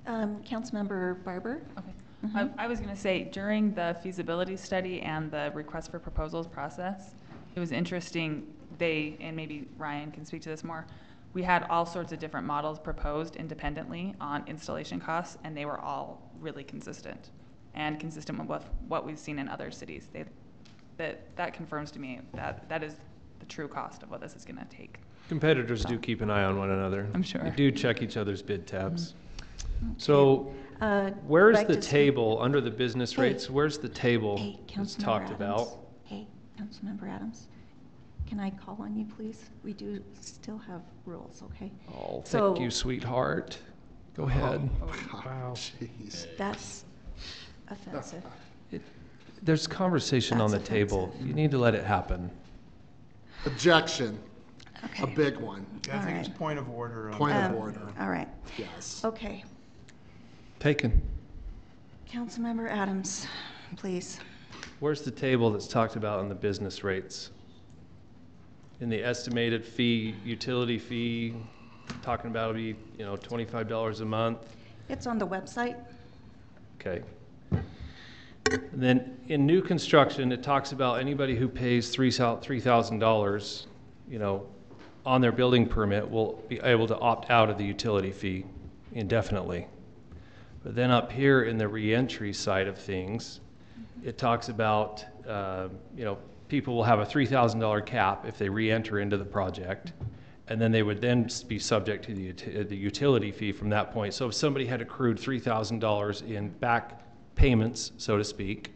Councilmember Barber? Okay. Mhm. I was going to say, during the feasibility study and the request for proposals process, it was interesting, and maybe Ryan can speak to this more, we had all sorts of different models proposed independently on installation costs, and they were all really consistent and consistent with what we've seen in other cities. That confirms to me that is the true cost of what this is going to take. Competitors do keep an eye on one another. I'm sure. They do check each other's bid tabs. Okay. So where's back the to table under the business Hey. rates? Where's the table Hey, that's Councilmember talked Adams. about? Hey, Councilmember Adams, can I call on you, please? We do still have rules, okay? Oh, So- thank you, sweetheart. Go ahead. Wow. Jeez. That's offensive. There's conversation on the That's table. offensive. You need to let it happen. Objection, Okay. a big one. I think it's All right. point of order. On Point that. of order. All right, Yes. okay. Taken. Councilmember Adams, please. Where's the table that's talked about in the business rates? In the estimated fee, utility fee, talking about it'll be, $25 a month. It's on the website. Okay. And then in new construction, it talks about anybody who pays $3,000, on their building permit will be able to opt out of the utility fee indefinitely. But then up here in the reentry side of things, it talks about, people will have a $3,000 cap if they reenter into the project, and then they would then be subject to the utility fee from that point. So if somebody had accrued $3,000 in back payments, so to speak,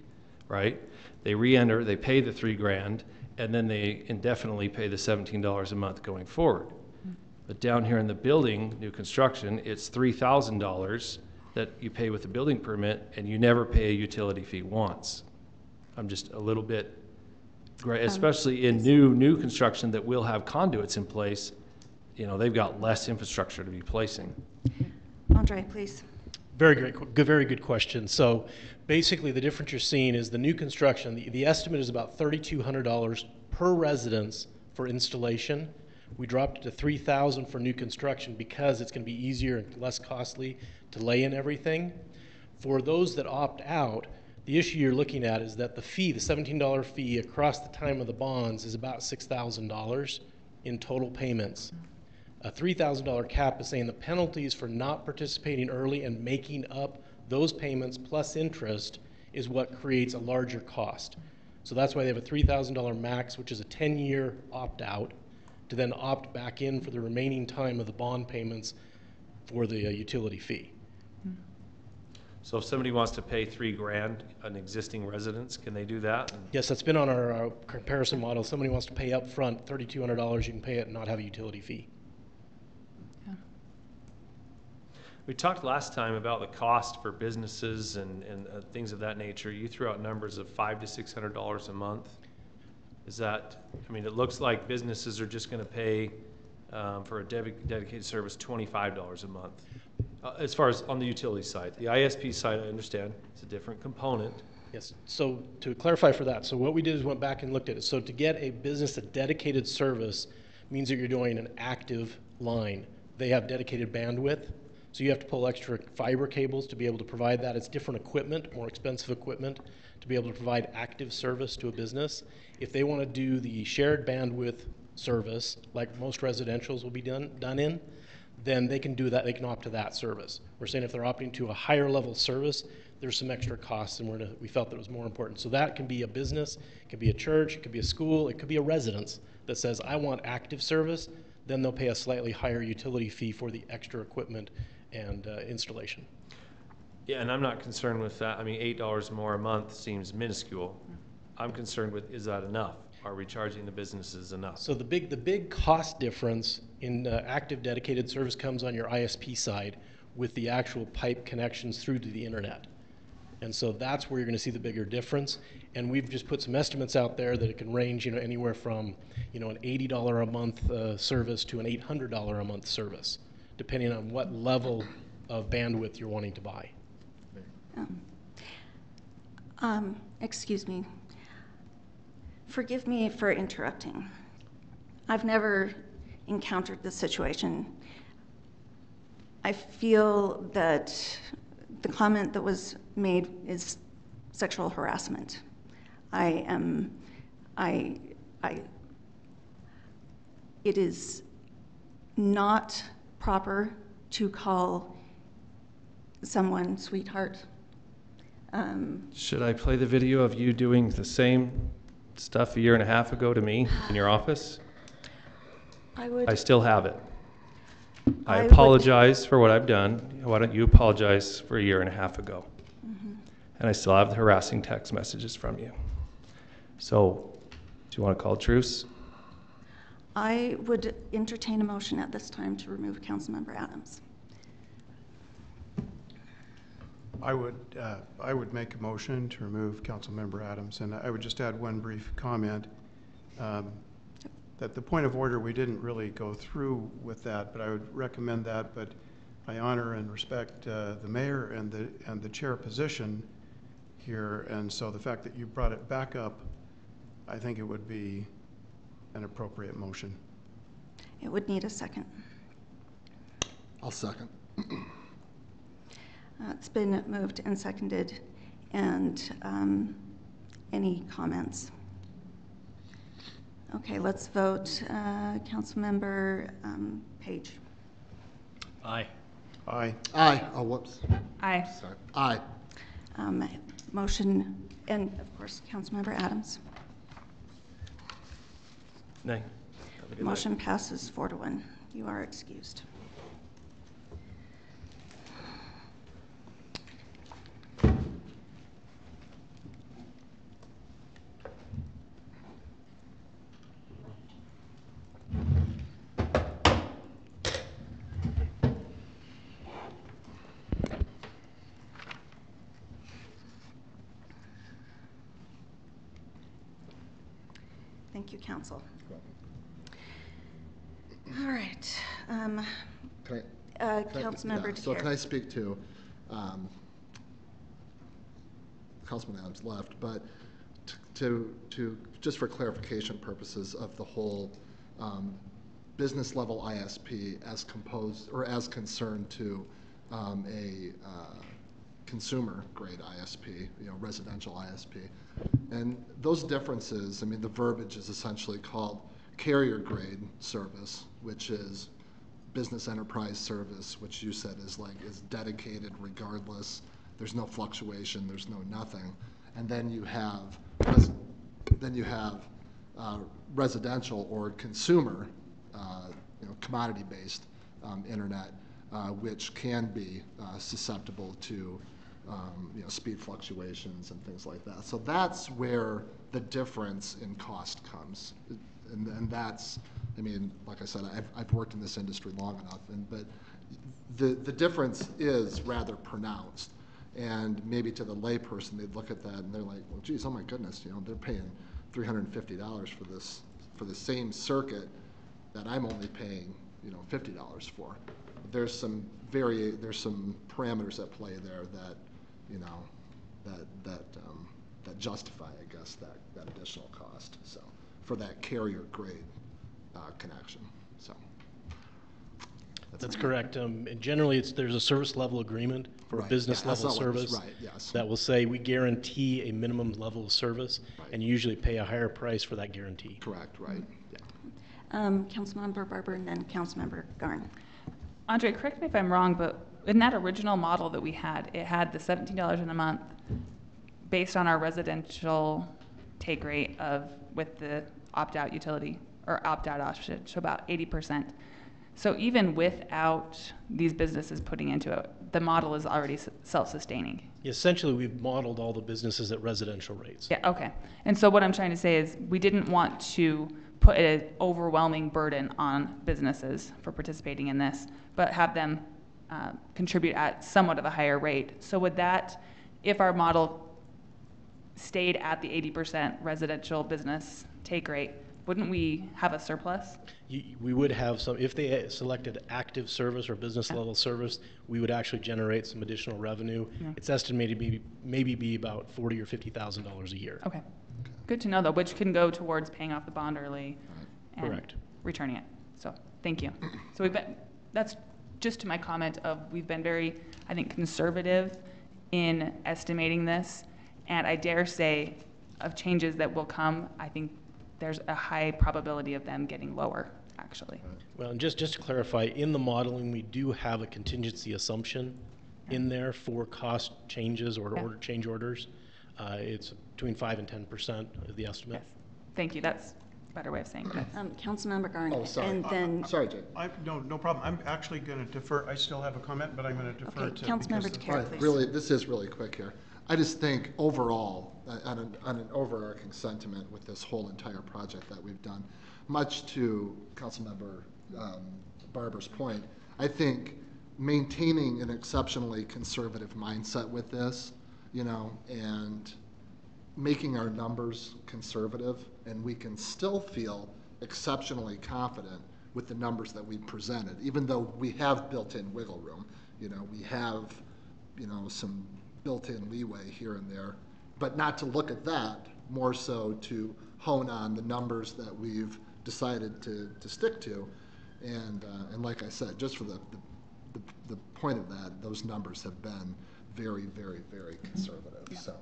right? They reenter, they pay the $3,000, and then they indefinitely pay the $17 a month going forward. But down here in the building, new construction, it's $3,000 that you pay with the building permit, and you never pay a utility fee once. I'm just a little bit, especially in new construction that will have conduits in place, they've got less infrastructure to be placing. Andre, please. Very good question. So basically the difference you're seeing is the new construction, the estimate is about $3,200 per residence for installation. We dropped it to $3,000 for new construction because it's going to be easier and less costly to lay in everything. For those that opt out, the issue you're looking at is that the fee, the $17 fee across the time of the bonds is about $6,000 in total payments. A $3,000 cap is saying the penalties for not participating early and making up those payments plus interest is what creates a larger cost. So that's why they have a $3,000 max, which is a 10-year opt-out, to then opt back in for the remaining time of the bond payments for the utility fee. So if somebody wants to pay $3,000, an existing residence, can they do that? Yes, that's been on our comparison model. If somebody wants to pay up front $3,200, you can pay it and not have a utility fee. We talked last time about the cost for businesses and things of that nature. You threw out numbers of $500 to $600 a month. Is that, it looks like businesses are just going to pay for a dedicated service $25 a month. As far as on the utility side. The ISP side, I understand, it's a different component. Yes, so to clarify for that, so what we did is went back and looked at it. So to get a business a dedicated service means that you're doing an active line. They have dedicated bandwidth. So you have to pull extra fiber cables to be able to provide that. It's different equipment, more expensive equipment, to be able to provide active service to a business. If they want to do the shared bandwidth service, like most residentials will be done in, then they can do that. They can opt to that service. We're saying if they're opting to a higher level service, there's some extra costs, and we felt that it was more important. So that can be a business, it could be a church, it could be a school, it could be a residence that says, I want active service. Then they'll pay a slightly higher utility fee for the extra equipment and installation. Yeah, and I'm not concerned with that. $8 more a month seems minuscule. I'm concerned with, is that enough? Are we charging the businesses enough? So the big cost difference in active dedicated service comes on your ISP side with the actual pipe connections through to the internet. And so that's where you're going to see the bigger difference. And we've just put some estimates out there that it can range, anywhere from, an $80 a month service to an $800 a month service, depending on what level of bandwidth you're wanting to buy. Excuse me. Forgive me for interrupting. I've never encountered this situation. I feel that the comment that was made is sexual harassment. It is not proper to call someone sweetheart. Should I play the video of you doing the same stuff a year and a half ago to me in your office? I still have it. I apologize for what I've done. Why don't you apologize for a year and a half ago? Mm-hmm. And I still have the harassing text messages from you. So, do you want to call truce? I would entertain a motion at this time to remove Councilmember Adams. I would make a motion to remove Councilmember Adams, and I would just add one brief comment. That the point of order, we didn't really go through with that, but I would recommend that. But I honor and respect the mayor and the chair position here, and so the fact that you brought it back up, I think it would be an appropriate motion. It would need a second. I'll second. It's been moved and seconded, and any comments? Okay, let's vote. Councilmember Page. Aye. Aye. Aye. Oh, whoops. Aye. Sorry. Aye. Motion, and of course, Councilmember Adams. Nay. Have a good Motion night. passes 4-1. You are excused. Thank you, Council. All right. Councilmember So Deere. can I speak to, Councilman Adams left, but to just for clarification purposes of the whole business level ISP as composed or as concerned to a consumer grade ISP, residential ISP. And those differences, I mean, the verbiage is essentially called carrier grade service, which is business enterprise service, which you said is dedicated regardless. There's no fluctuation, there's no nothing. And then you have residential or consumer, commodity-based internet, which can be susceptible to speed fluctuations and things like that. So that's where the difference in cost comes. And that's, I mean, like I said, I've worked in this industry long enough, but the difference is rather pronounced. And maybe to the layperson, they'd look at that and they're like, well, geez, oh my goodness, they're paying $350 for the same circuit that I'm only paying, $50 for. There's some parameters at play there that, that justify, I guess, that additional cost. So for that carrier grade connection. So that's correct. And generally, there's a service level agreement for a business level service. Right. Yes. That will say we guarantee a minimum level of service, and you usually pay a higher price for that guarantee. Correct. Right. Yeah. Councilmember Barber and then Councilmember Garn. Andre, correct me if I'm wrong, but in that original model that we had, it had the $17 in a month based on our residential take rate with the opt-out utility, or opt-out option, so about 80%. So even without these businesses putting into it, the model is already self-sustaining. Essentially, we've modeled all the businesses at residential rates. Yeah, okay. And so what I'm trying to say is we didn't want to put an overwhelming burden on businesses for participating in this, but have them contribute at somewhat of a higher rate. So would that, if our model stayed at the 80% residential business take rate, wouldn't we have a surplus? We would have some, if they selected active service or business level service, we would actually generate some additional revenue. Yeah. It's estimated to be maybe about $40,000 or $50,000 a year. Okay. Good to know, though, which can go towards paying off the bond early and Correct. returning it. So thank you. So that's just to my comment of we've been very, I think, conservative in estimating this. And I dare say of changes that will come, I think there's a high probability of them getting lower, actually. Well, and just to clarify, in the modeling, we do have a contingency assumption in there for cost changes or change orders. It's between 5 and 10% of the estimate. Yes. Thank you. That's a better way of saying it. Councilmember Garnet. Oh, sorry. And then, Sorry, Jake. No problem. I'm actually going to defer. I still have a comment, but I'm going to defer okay, to. Councilmember because DeCara, Right, please. really, this is really quick here. I just think overall, on an overarching sentiment with this whole entire project that we've done, much to Councilmember Barber's point, I think maintaining an exceptionally conservative mindset with this, and making our numbers conservative, and we can still feel exceptionally confident with the numbers that we presented, even though we have built-in wiggle room. We have, some built-in leeway here and there, but not to look at that, more so to hone on the numbers that we've decided to stick to. And like I said, just for the point of that, those numbers have been very, very, very conservative. Yeah. So,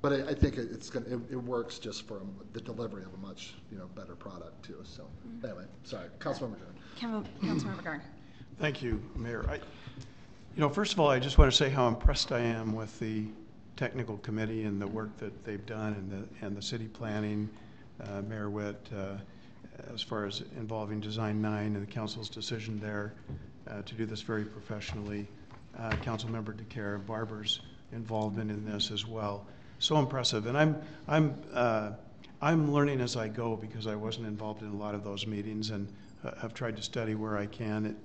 but I think it works just for the delivery of a much better product too. So anyway, sorry, Councilmember Garnet. Councilmember Garnet. Thank you, Mayor. First of all, I just want to say how impressed I am with the technical committee and the work that they've done, and the city planning, Mayor Witt, as far as involving Design 9 and the council's decision there to do this very professionally. Councilmember DeCara, Barber's involvement in this as well. So impressive, and I'm learning as I go because I wasn't involved in a lot of those meetings, and I've tried to study where I can.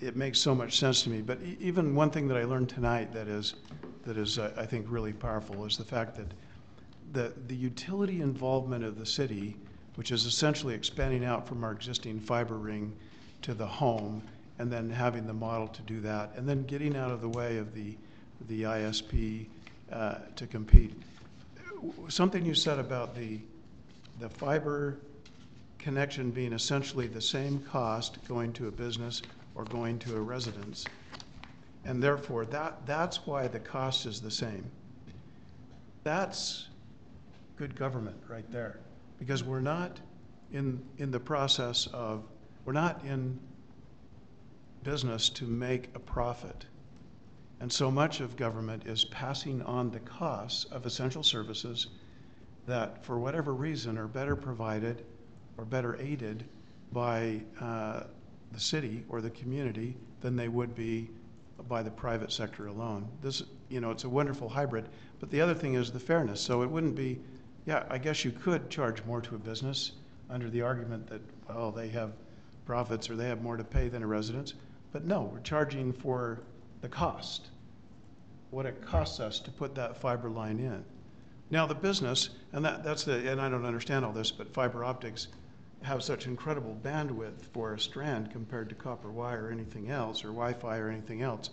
It makes so much sense to me. But even one thing that I learned tonight that is I think really powerful is the fact that the utility involvement of the city, which is essentially expanding out from our existing fiber ring to the home, and then having the model to do that, and then getting out of the way of the ISP to compete. Something you said about the fiber connection being essentially the same cost going to a business or going to a residence, and therefore that's why the cost is the same. That's good government right there, because we're not in the process of, we're not in business to make a profit. And so much of government is passing on the costs of essential services that, for whatever reason, are better provided or better aided by the city or the community than they would be by the private sector alone. This, it's a wonderful hybrid. But the other thing is the fairness. So it wouldn't be, I guess you could charge more to a business under the argument that, well, they have profits or they have more to pay than a residence. But no, we're charging for the cost, what it costs us to put that fiber line in. Now the business, and and I don't understand all this, but fiber optics have such incredible bandwidth for a strand compared to copper wire or anything else, or Wi-Fi or anything else,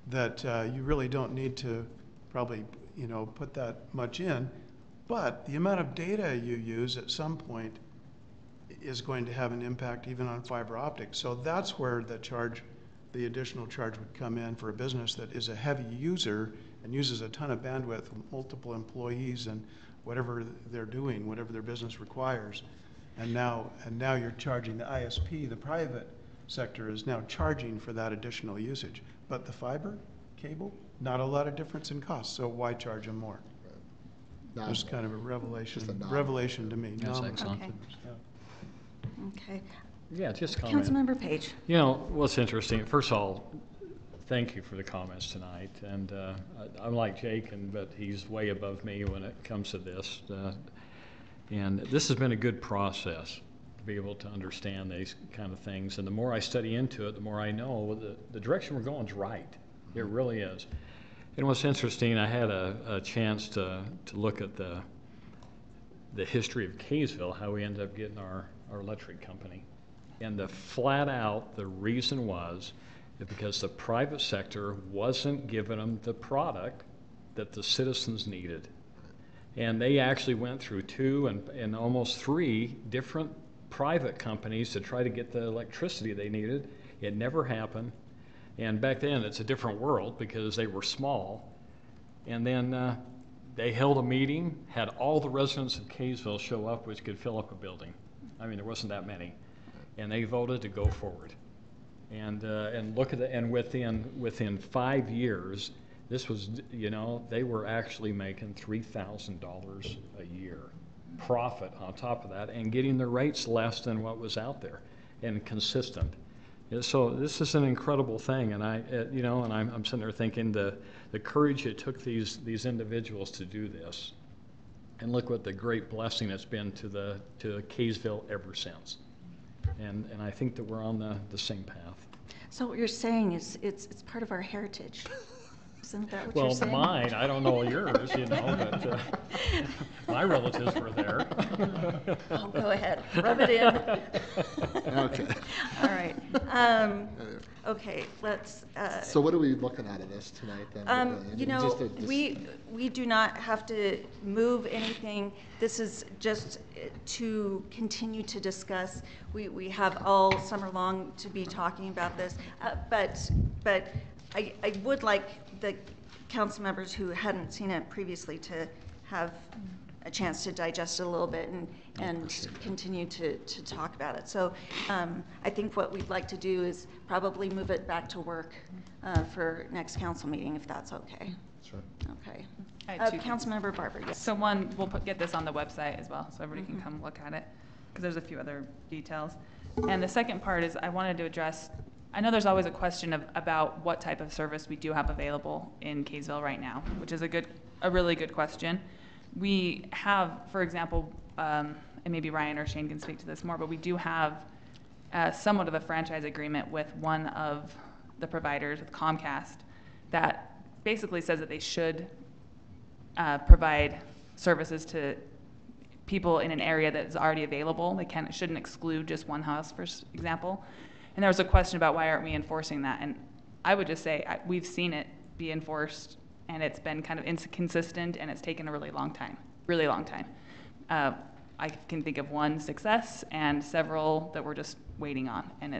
that you really don't need to probably put that much in. But the amount of data you use at some point is going to have an impact even on fiber optics. So that's where the additional charge would come in for a business that is a heavy user and uses a ton of bandwidth, multiple employees, and whatever they're doing, whatever their business requires. And now you're charging the ISP, the private sector is now charging for that additional usage. But the fiber cable, not a lot of difference in cost, so why charge them more? It was kind of a revelation to me. That's excellent. Okay. Okay. Yeah, just a comment. Councilmember Page. What's interesting, first of all, thank you for the comments tonight. And I'm like Jake, but he's way above me when it comes to this. And this has been a good process to be able to understand these kind of things. And the more I study into it, the more I know the direction we're going is right. It really is. And what's interesting, I had a chance to look at the history of Kaysville, how we ended up getting our electric company. And the reason was that because the private sector wasn't giving them the product that the citizens needed. And they actually went through 2 and almost 3 different private companies to try to get the electricity they needed. It never happened. And back then, it's a different world because they were small. And then they held a meeting, had all the residents of Kaysville show up, which could fill up a building. I mean, there wasn't that many. And they voted to go forward. And look at it, and within 5 years, this was, they were actually making $3,000 a year profit on top of that, and getting the rates less than what was out there, and consistent. So this is an incredible thing, and I'm sitting there thinking the courage it took these individuals to do this, and look what the great blessing it's been to Kaysville ever since. And I think that we're on the same path. So what you're saying is it's part of our heritage. Isn't that what you're Well, saying? mine, I don't know yours, but my relatives were there. Oh, go ahead, rub it in. Okay. All right. Okay, let's. So what are we looking at of this tonight then? We do not have to move anything. This is just to continue to discuss. We have all summer long to be talking about this, but I would like the council members who hadn't seen it previously to have a chance to digest it a little bit and continue to talk about it. So I think what we'd like to do is probably move it back to work for next council meeting, if that's okay. Sure. Okay. I had 2 Councilmember Barber, yes. So one, we'll get this on the website as well, so everybody can come look at it, because there's a few other details. And the second part is I wanted to address, I know there's always a question about what type of service we do have available in Kaysville right now, which is a really good question. We have, for example, and maybe Ryan or Shane can speak to this more, but we do have somewhat of a franchise agreement with one of the providers, with Comcast, that basically says that they should provide services to people in an area that is already available. They shouldn't exclude just one house, for example. And there was a question about why aren't we enforcing that? And I would just say we've seen it be enforced, and it's been kind of inconsistent, and it's taken a really long time. I can think of one success and several that we're just waiting on, and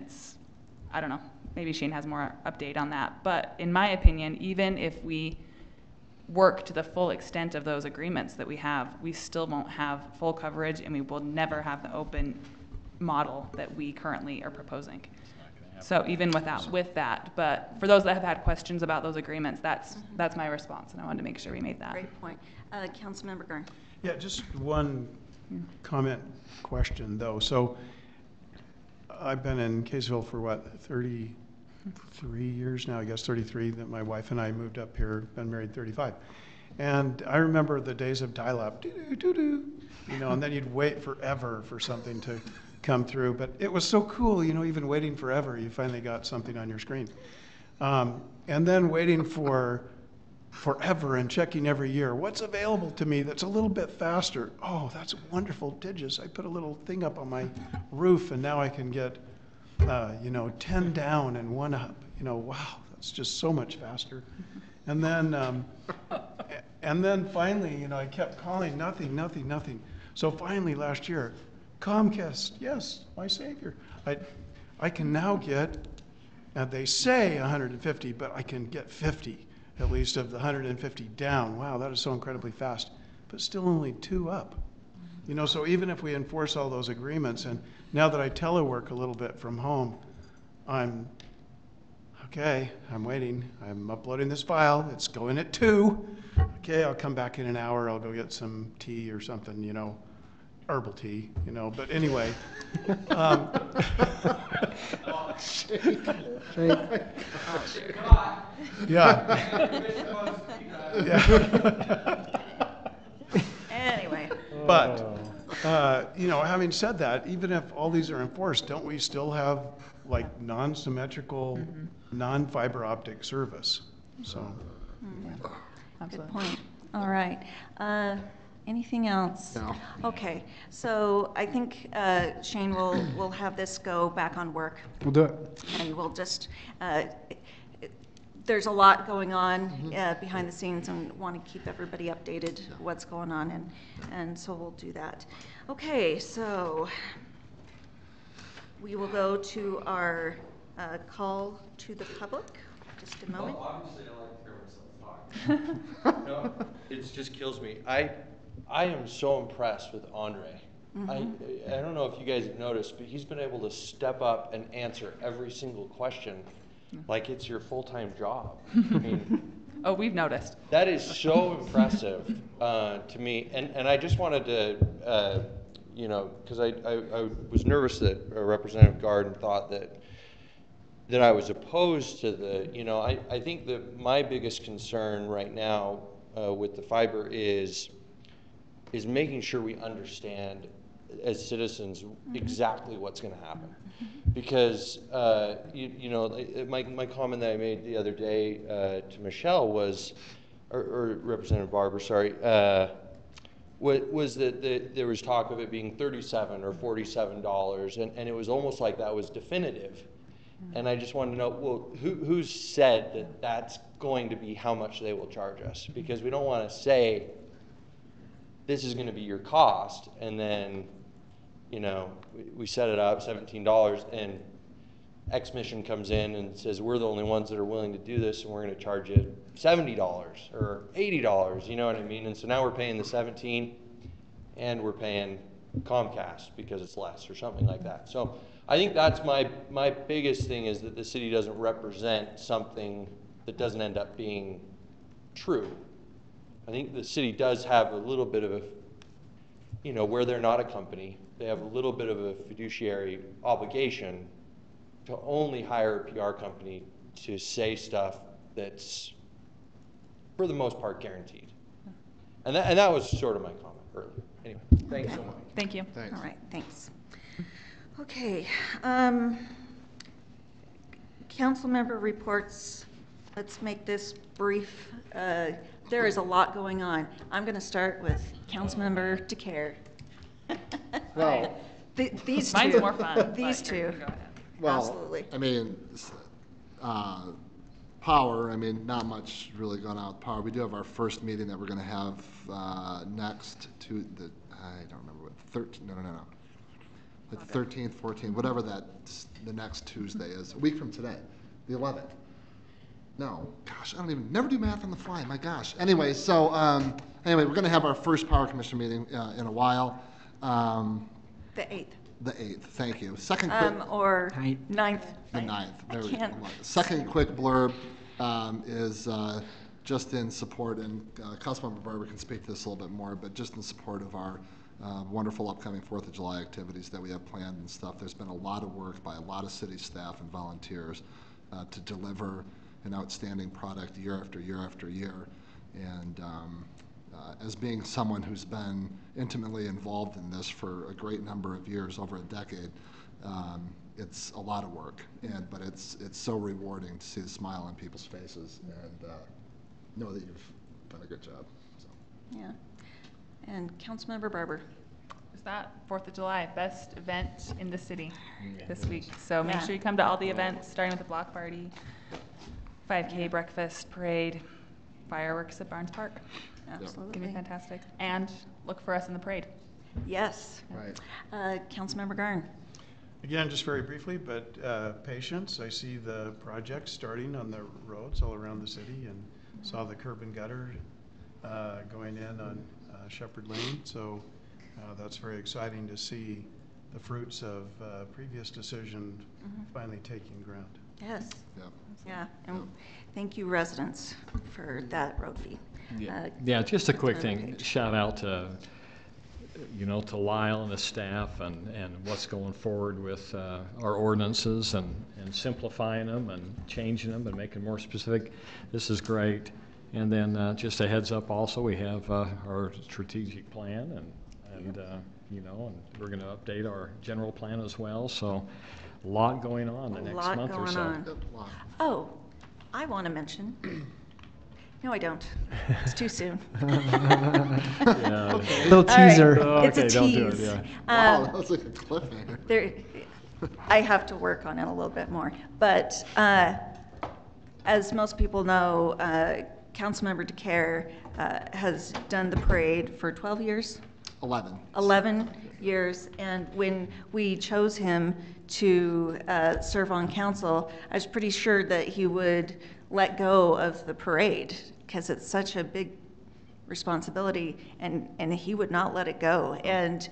I don't know, maybe Shane has more update on that. But in my opinion, even if we work to the full extent of those agreements that we have, we still won't have full coverage, and we will never have the open model that we currently are proposing. So even with that, but for those that have had questions about those agreements, that's my response, and I wanted to make sure we made that. Great point. Councilmember Gurn. Yeah, just one comment question though. So I've been in Kaysville for what, 33 years now, I guess 33, that my wife and I moved up here, been married 35. And I remember the days of dial-up, and then you'd wait forever for something to come through. But it was so cool, even waiting forever, you finally got something on your screen. And then waiting for forever and checking every year, what's available to me that's a little bit faster? Oh, that's wonderful, Digis. I put a little thing up on my roof, and now I can get 10 down and 1 up. Wow, that's just so much faster. And then finally, I kept calling, nothing. So finally last year, Comcast, yes, my savior. I can now get, and they say 150, but I can get 50, at least of the 150 down. Wow, that is so incredibly fast, but still only 2 up. So even if we enforce all those agreements, and now that I telework a little bit from home, I'm waiting. I'm uploading this file. It's going at 2. Okay, I'll come back in an hour. I'll go get some tea or something, herbal tea, but anyway. Anyway. But, having said that, even if all these are enforced, don't we still have non-symmetrical, non-fiber optic service? So. Good point. All right. Anything else? No. Okay, so I think Shane will have this go back on work, We'll do it. and we'll just, there's a lot going on behind the scenes, and want to keep everybody updated what's going on, and so we'll do that. Okay, so we will go to our call to the public. Just a moment. Well, obviously, I like to hear myself talk. No, it just kills me. I am so impressed with Andre. I don't know if you guys have noticed, but he's been able to step up and answer every single question like it's your full-time job. I mean, Oh, we've noticed. that is so impressive to me. And I just wanted to, you know, because I was nervous that Representative Garden thought that I was opposed to the, you know, I think that my biggest concern right now with the fiber is making sure we understand as citizens exactly what's going to happen. Because, you know, my comment that I made the other day to Michelle was, or Representative Barber, sorry, was that there was talk of it being $37 or $47, and it was almost like that was definitive. And I just wanted to know, well, who said that that's going to be how much they will charge us? Because we don't want to say, this is going to be your cost, and then, you know, we set it up, $17, and X Mission comes in and says, we're the only ones that are willing to do this, and we're going to charge you $70 or $80, you know what I mean? And so now we're paying the 17, and we're paying Comcast because it's less or something like that. So I think that's my biggest thing, is that the city doesn't represent something that doesn't end up being true. I think the city does have a little bit of a, you know, where they're not a company, they have a little bit of a fiduciary obligation to only hire a PR company to say stuff that's, for the most part, guaranteed. And that was sort of my comment earlier. Anyway, thanks so much. Thank you. Thanks. All right, thanks. Okay, Councilmember reports. Let's make this brief. There is a lot going on. I'm going to start with Councilmember DeCare. Well, These Mine's two. more fun. These but two. go ahead. well, Absolutely. I mean, power, I mean, not much really going on with power. We do have our first meeting that we're going to have next to the, I don't remember what, 13, no. The 13th, 14th, whatever the next Tuesday is, a week from today, the 11th. No, gosh, I don't even, never do math on the fly, my gosh. Anyway, so, anyway, we're going to have our first Power Commission meeting in a while. The 8th. The 8th, thank you. Second quick. Or Ninth. 9th. The 9th. I There we can't. go. Second quick blurb is just in support, and Councilmember Barber can speak to this a little bit more, but just in support of our wonderful upcoming 4th of July activities that we have planned and stuff. There's been a lot of work by a lot of city staff and volunteers to deliver an outstanding product year after year after year. And as being someone who's been intimately involved in this for a great number of years, over a decade, it's a lot of work, but it's so rewarding to see the smile on people's faces and know that you've done a good job. So. Yeah. And Councilmember Barber. Is that 4th of July, best event in the city this week. So make Yeah. sure you come to all the events, starting with the block party, 5K breakfast, parade, fireworks at Barnes Park. It's gonna Absolutely. be fantastic. And look for us in the parade. Yes. Right. Councilmember Garn. Again, just very briefly, but patience. I see the projects starting on the roads all around the city, and saw the curb and gutter going in on Shepherd Lane. So that's very exciting to see the fruits of previous decision finally taking ground. Yes. Yep. Yeah. And thank you, residents, for that road fee. Yeah, just a quick Councilmember thing, Page. shout out to, you know, to Lyle and the staff and what's going forward with our ordinances and simplifying them and changing them and making more specific. This is great. And then just a heads up also, we have our strategic plan and you know, and we're going to update our general plan as well. So a lot going on the next month or so. A lot going on. Oh, I want to mention No, I don't. It's too soon. Yeah. Little All right. teaser. It's a Okay, don't do it, tease. yeah. Wow, that was like a cliffhanger. There, I have to work on it a little bit more. But as most people know, Councilmember DeCare has done the parade for 12 years? 11. 11 years. And when we chose him to serve on council, I was pretty sure that he would let go of the parade because it's such a big responsibility, and he would not let it go. And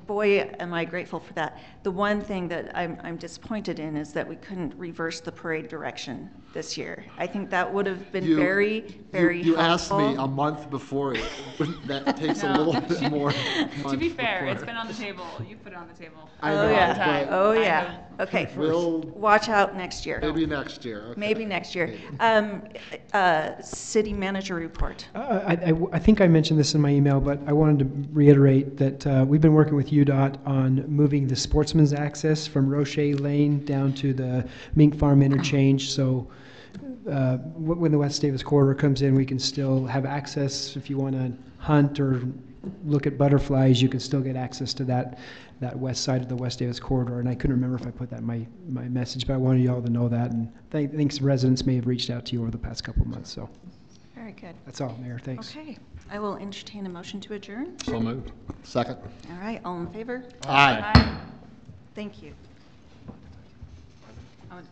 boy, am I grateful for that. The one thing that I'm disappointed in is that we couldn't reverse the parade direction this year. I think that would have been very, very You asked helpful. me a month before. That takes a No. little bit more. To be fair, before. it's been on the table. You put it on the table. I Oh, know, yeah. but Oh, yeah. Okay. We'll- Watch out next year. Maybe next year. Okay. Maybe next year. City manager report. I think I mentioned this in my email, but I wanted to reiterate that we've been working with UDOT on moving the Sportsman's access from Roche Lane down to the Mink Farm interchange. So when the West Davis corridor comes in, we can still have access. If you want to hunt or look at butterflies, you can still get access to that west side of the West Davis corridor. And I couldn't remember if I put that in my message, but I wanted you all to know that. And I think some residents may have reached out to you over the past couple of months. So Very good. that's all, Mayor. Thanks. Okay. I will entertain a motion to adjourn. So moved. Second. All right. All in favor? Aye. Aye. Thank you. I would-